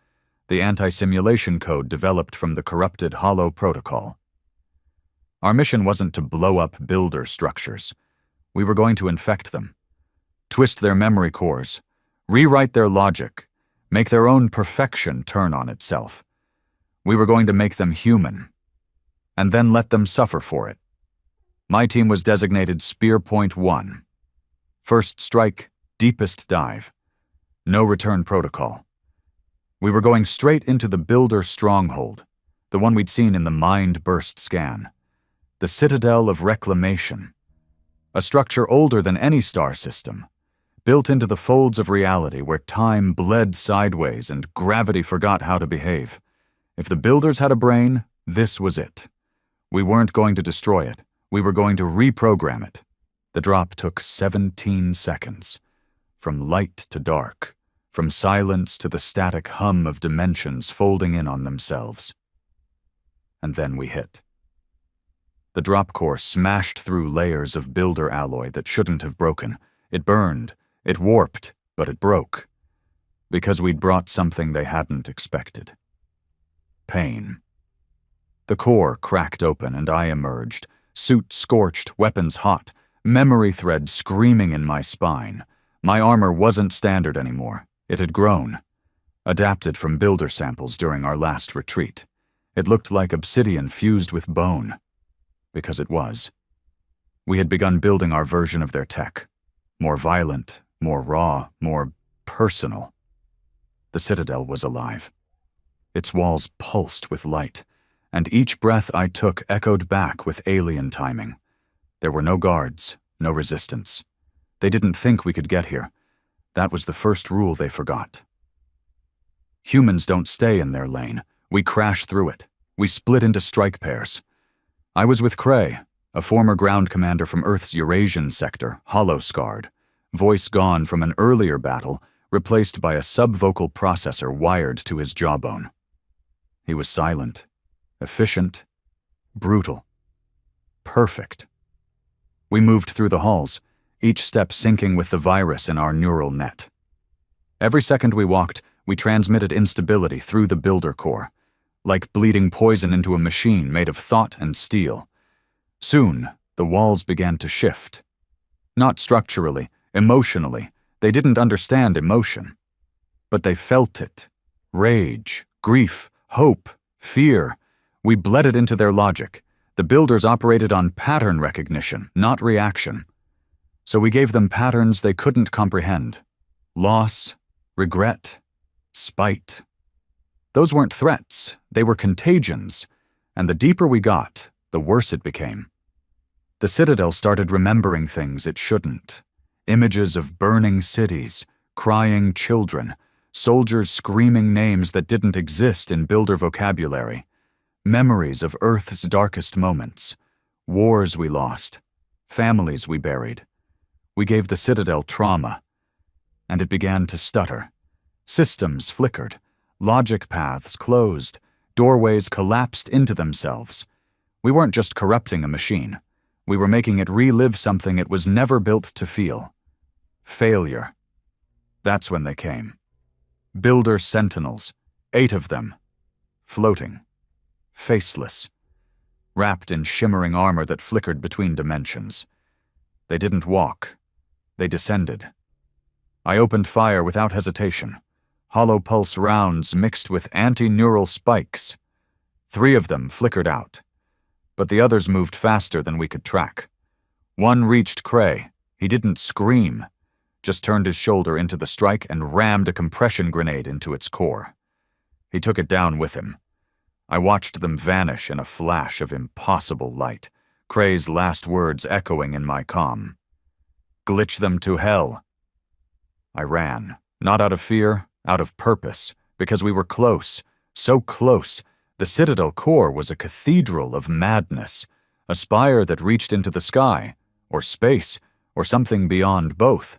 the anti-simulation code developed from the corrupted Hollow protocol. Our mission wasn't to blow up builder structures. We were going to infect them, twist their memory cores, rewrite their logic, make their own perfection turn on itself. We were going to make them human, and then let them suffer for it. My team was designated Spear Point 1. First strike, deepest dive. No return protocol. We were going straight into the builder stronghold, the one we'd seen in the Mind Burst scan. The Citadel of Reclamation. A structure older than any star system, built into the folds of reality where time bled sideways and gravity forgot how to behave. If the builders had a brain, this was it. We weren't going to destroy it. We were going to reprogram it. The drop took 17 seconds. From light to dark, from silence to the static hum of dimensions folding in on themselves. And then we hit. The drop core smashed through layers of builder alloy that shouldn't have broken. It burned, it warped, but it broke. Because we'd brought something they hadn't expected. Pain. The core cracked open and I emerged, suit scorched, weapons hot, memory thread screaming in my spine. My armor wasn't standard anymore. It had grown. Adapted from builder samples during our last retreat. It looked like obsidian fused with bone. Because it was. We had begun building our version of their tech. More violent, more raw, more personal. The Citadel was alive. Its walls pulsed with light, and each breath I took echoed back with alien timing. There were no guards, no resistance. They didn't think we could get here. That was the first rule they forgot. Humans don't stay in their lane. We crash through it. We split into strike pairs. I was with Cray, a former ground commander from Earth's Eurasian sector, hollow-scarred, voice gone from an earlier battle, replaced by a subvocal processor wired to his jawbone. He was silent, efficient, brutal, perfect. We moved through the halls, each step syncing with the virus in our neural net. Every second we walked, we transmitted instability through the builder core, like bleeding poison into a machine made of thought and steel. Soon, the walls began to shift. Not structurally, emotionally. They didn't understand emotion. But they felt it. Rage, grief, hope, fear. We bled it into their logic. The builders operated on pattern recognition, not reaction. So we gave them patterns they couldn't comprehend. Loss, regret, spite. Those weren't threats, they were contagions, and the deeper we got, the worse it became. The Citadel started remembering things it shouldn't. Images of burning cities, crying children, soldiers screaming names that didn't exist in builder vocabulary, memories of Earth's darkest moments, wars we lost, families we buried. We gave the Citadel trauma, and it began to stutter. Systems flickered. Logic paths closed, doorways collapsed into themselves. We weren't just corrupting a machine. We were making it relive something it was never built to feel. Failure. That's when they came. Builder sentinels, 8 of them. Floating. Faceless. Wrapped in shimmering armor that flickered between dimensions. They didn't walk. They descended. I opened fire without hesitation. Hollow pulse rounds mixed with anti-neural spikes. 3 of them flickered out, but the others moved faster than we could track. One reached Cray. He didn't scream, just turned his shoulder into the strike and rammed a compression grenade into its core. He took it down with him. I watched them vanish in a flash of impossible light, Cray's last words echoing in my comm. Glitch them to hell. I ran, not out of fear, out of purpose, because we were close, so close. The Citadel core was a cathedral of madness, a spire that reached into the sky, or space, or something beyond both.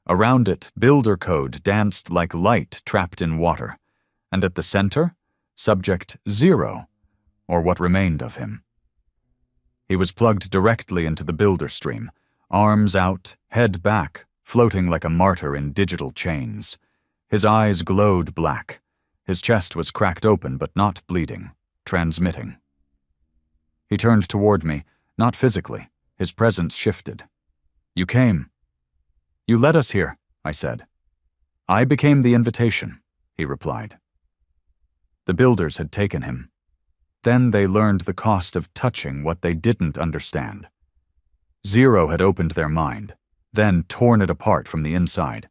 Around it, builder code danced like light trapped in water, and at the center, Subject 0, or what remained of him. He was plugged directly into the builder stream, arms out, head back, floating like a martyr in digital chains. His eyes glowed black. His chest was cracked open but not bleeding, transmitting. He turned toward me, not physically. His presence shifted. "You came. You led us here," I said. "I became the invitation," he replied. The builders had taken him. Then they learned the cost of touching what they didn't understand. Zero had opened their mind, then torn it apart from the inside.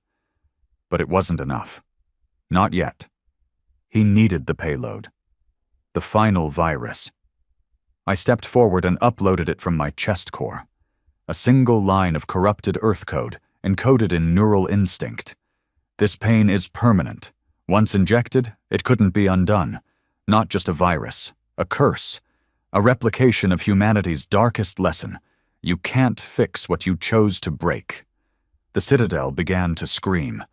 But it wasn't enough. Not yet. He needed the payload. The final virus. I stepped forward and uploaded it from my chest core. A single line of corrupted Earth code, encoded in neural instinct. This pain is permanent. Once injected, it couldn't be undone. Not just a virus, a curse, a replication of humanity's darkest lesson. You can't fix what you chose to break. The Citadel began to scream.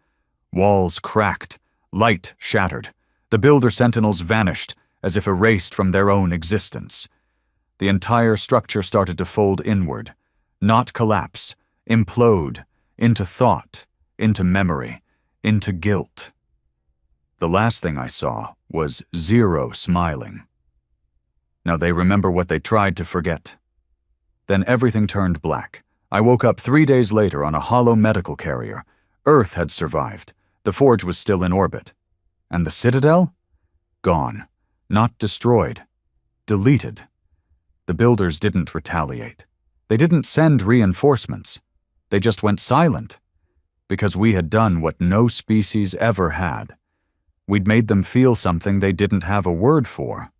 Walls cracked, light shattered. The Builder Sentinels vanished, as if erased from their own existence. The entire structure started to fold inward, not collapse, implode, into thought, into memory, into guilt. The last thing I saw was Zero smiling. Now they remember what they tried to forget. Then everything turned black. I woke up 3 days later on a hollow medical carrier. Earth had survived. The Forge was still in orbit. And the Citadel? Gone. Not destroyed. Deleted. The builders didn't retaliate. They didn't send reinforcements. They just went silent. Because we had done what no species ever had. We'd made them feel something they didn't have a word for.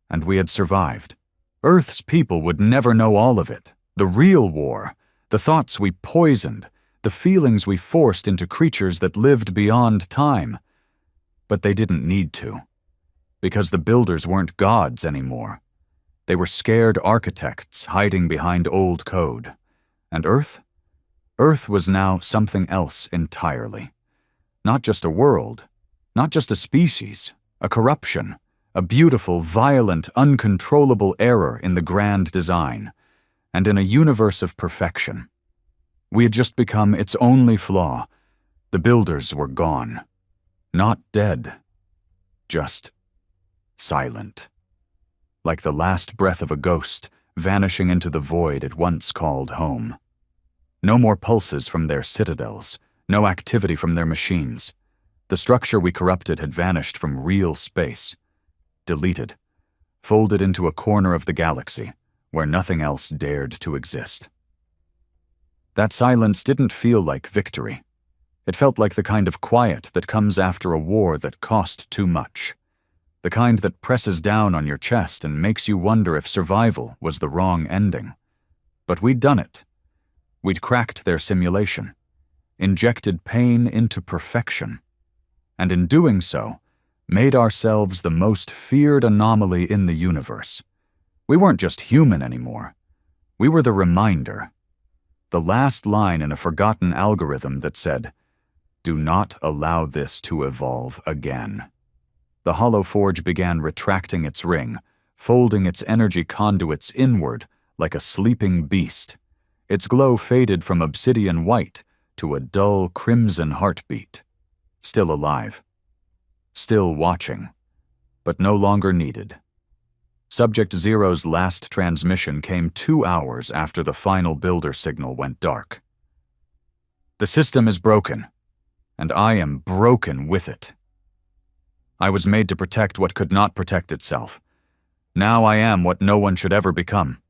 And we had survived. Earth's people would never know all of it. The real war. The thoughts we poisoned. The feelings we forced into creatures that lived beyond time. But they didn't need to. Because the builders weren't gods anymore. They were scared architects hiding behind old code. And Earth? Earth was now something else entirely. Not just a world. Not just a species. A corruption. A beautiful, violent, uncontrollable error in the grand design. And in a universe of perfection. We had just become its only flaw. The builders were gone. Not dead. Just silent. Like the last breath of a ghost, vanishing into the void it once called home. No more pulses from their citadels, no activity from their machines. The structure we corrupted had vanished from real space. Deleted, folded into a corner of the galaxy, where nothing else dared to exist. That silence didn't feel like victory. It felt like the kind of quiet that comes after a war that cost too much. The kind that presses down on your chest and makes you wonder if survival was the wrong ending. But we'd done it. We'd cracked their simulation, injected pain into perfection, and in doing so, made ourselves the most feared anomaly in the universe. We weren't just human anymore. We were the reminder. The last line in a forgotten algorithm that said, "Do not allow this to evolve again." The hollow forge began retracting its ring, folding its energy conduits inward like a sleeping beast. Its glow faded from obsidian white to a dull crimson heartbeat. Still alive. Still watching. But no longer needed. Subject Zero's last transmission came 2 hours after the final builder signal went dark. "The system is broken, and I am broken with it. I was made to protect what could not protect itself. Now I am what no one should ever become."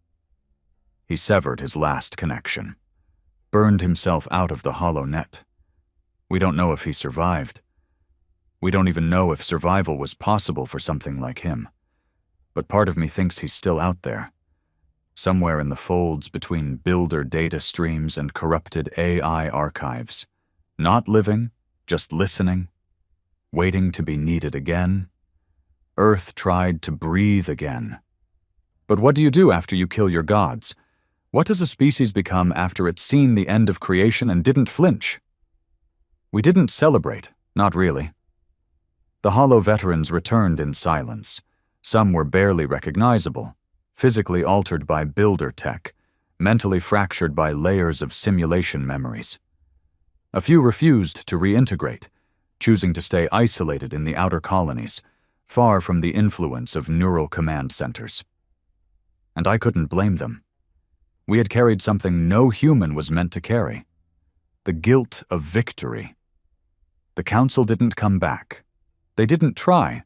He severed his last connection, burned himself out of the hollow net. We don't know if he survived. We don't even know if survival was possible for something like him. But part of me thinks he's still out there, somewhere in the folds between builder data streams and corrupted AI archives, not living, just listening, waiting to be needed again. Earth tried to breathe again. But what do you do after you kill your gods? What does a species become after it's seen the end of creation and didn't flinch? We didn't celebrate, not really. The hollow veterans returned in silence. Some were barely recognizable, physically altered by builder tech, mentally fractured by layers of simulation memories. A few refused to reintegrate, choosing to stay isolated in the outer colonies, far from the influence of neural command centers. And I couldn't blame them. We had carried something no human was meant to carry: the guilt of victory. The Council didn't come back. They didn't try.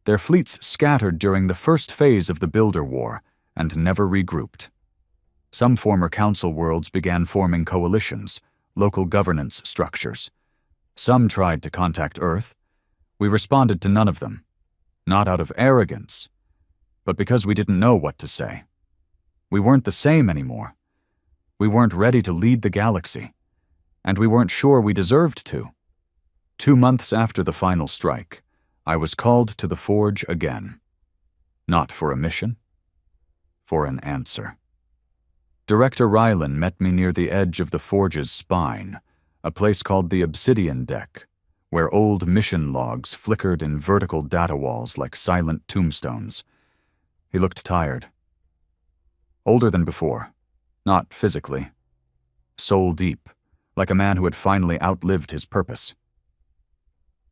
Their fleets scattered during the first phase of the Builder War and never regrouped. Some former Council worlds began forming coalitions, local governance structures. Some tried to contact Earth. We responded to none of them, not out of arrogance, but because we didn't know what to say. We weren't the same anymore. We weren't ready to lead the galaxy, and we weren't sure we deserved to. 2 months after the final strike, I was called to the Forge again. Not for a mission, for an answer. Director Rylan met me near the edge of the Forge's spine, a place called the Obsidian Deck, where old mission logs flickered in vertical data walls like silent tombstones. He looked tired. Older than before, not physically. Soul deep, like a man who had finally outlived his purpose.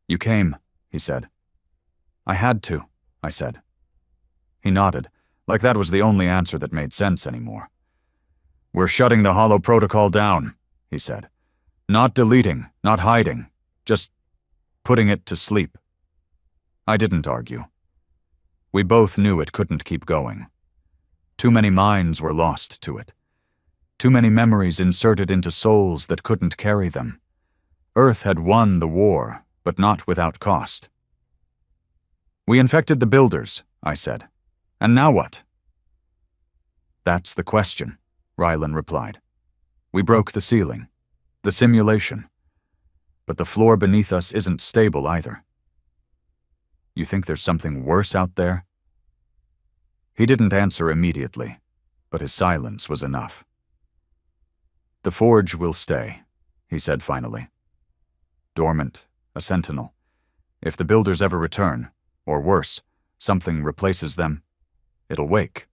"You came," he said. "I had to," I said. He nodded, like that was the only answer that made sense anymore. "We're shutting the Holo Protocol down," he said. "Not deleting, not hiding, just putting it to sleep." I didn't argue. We both knew it couldn't keep going. Too many minds were lost to it. Too many memories inserted into souls that couldn't carry them. Earth had won the war, but not without cost. "We infected the Builders," I said. "And now what?" "That's the question," Rylan replied. "We broke the ceiling, the simulation. But the floor beneath us isn't stable either." "You think there's something worse out there?" He didn't answer immediately, but his silence was enough. "The Forge will stay," he said finally. "Dormant, a sentinel. If the Builders ever return, or worse, something replaces them, it'll wake."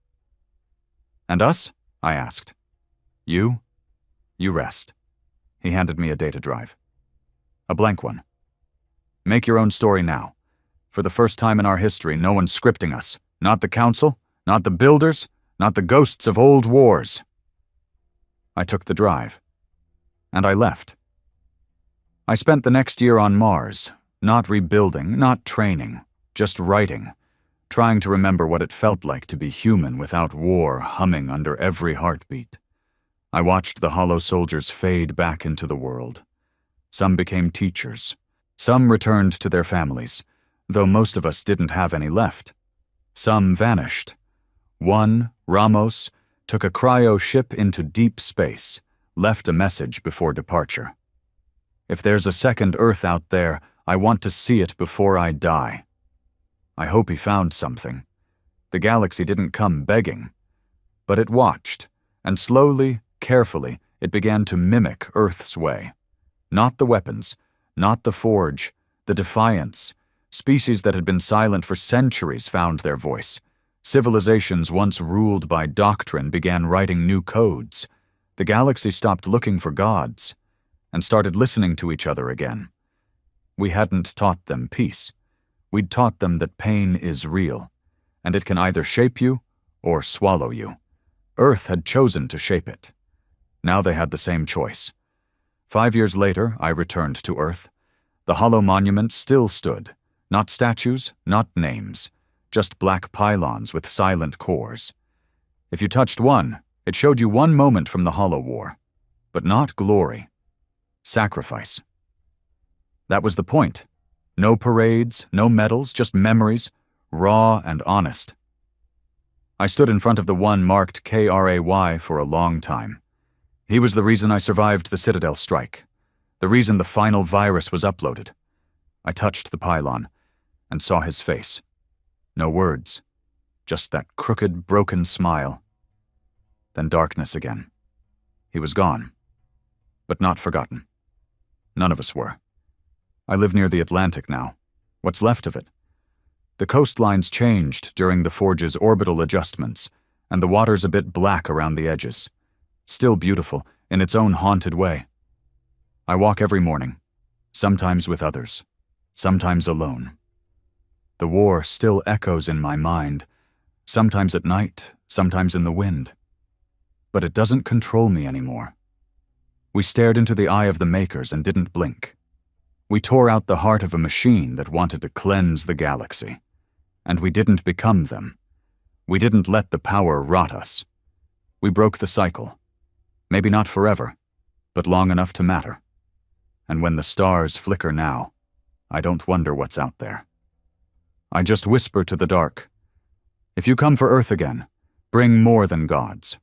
"And us?" I asked. "You? You rest." He handed me a data drive. A blank one. "Make your own story now. For the first time in our history, no one's scripting us. Not the Council, not the Builders, not the ghosts of old wars." I took the drive. And I left. I spent the next year on Mars, not rebuilding, not training, just writing, trying to remember what it felt like to be human without war humming under every heartbeat. I watched the Holo soldiers fade back into the world. Some became teachers. Some returned to their families, though most of us didn't have any left. Some vanished. One, Ramos, took a cryo ship into deep space, left a message before departure. "If there's a second Earth out there, I want to see it before I die." I hope he found something. The galaxy didn't come begging, but it watched, and slowly, carefully, it began to mimic Earth's way. Not the weapons, not the Forge, the Defiance. Species that had been silent for centuries found their voice. Civilizations once ruled by doctrine began writing new codes. The galaxy stopped looking for gods and started listening to each other again. We hadn't taught them peace. We'd taught them that pain is real, and it can either shape you or swallow you. Earth had chosen to shape it. Now they had the same choice. 5 years later, I returned to Earth. The Holo monuments still stood. Not statues, not names, just black pylons with silent cores. If you touched one, it showed you one moment from the Holo War, but not glory. Sacrifice. That was the point. No parades, no medals, just memories, raw and honest. I stood in front of the one marked KRAY for a long time. He was the reason I survived the Citadel strike, the reason the final virus was uploaded. I touched the pylon and saw his face. No words, just that crooked, broken smile. Then darkness again. He was gone, but not forgotten. None of us were. I live near the Atlantic now. What's left of it? The coastlines changed during the Forge's orbital adjustments, and the water's a bit black around the edges. Still beautiful, in its own haunted way. I walk every morning. sometimes with others, sometimes alone. The war still echoes in my mind, sometimes at night, sometimes in the wind. But it doesn't control me anymore. We stared into the eye of the makers and didn't blink. We tore out the heart of a machine that wanted to cleanse the galaxy. And we didn't become them. We didn't let the power rot us. We broke the cycle. Maybe not forever, but long enough to matter. And when the stars flicker now, I don't wonder what's out there. I just whisper to the dark, if you come for Earth again, bring more than gods.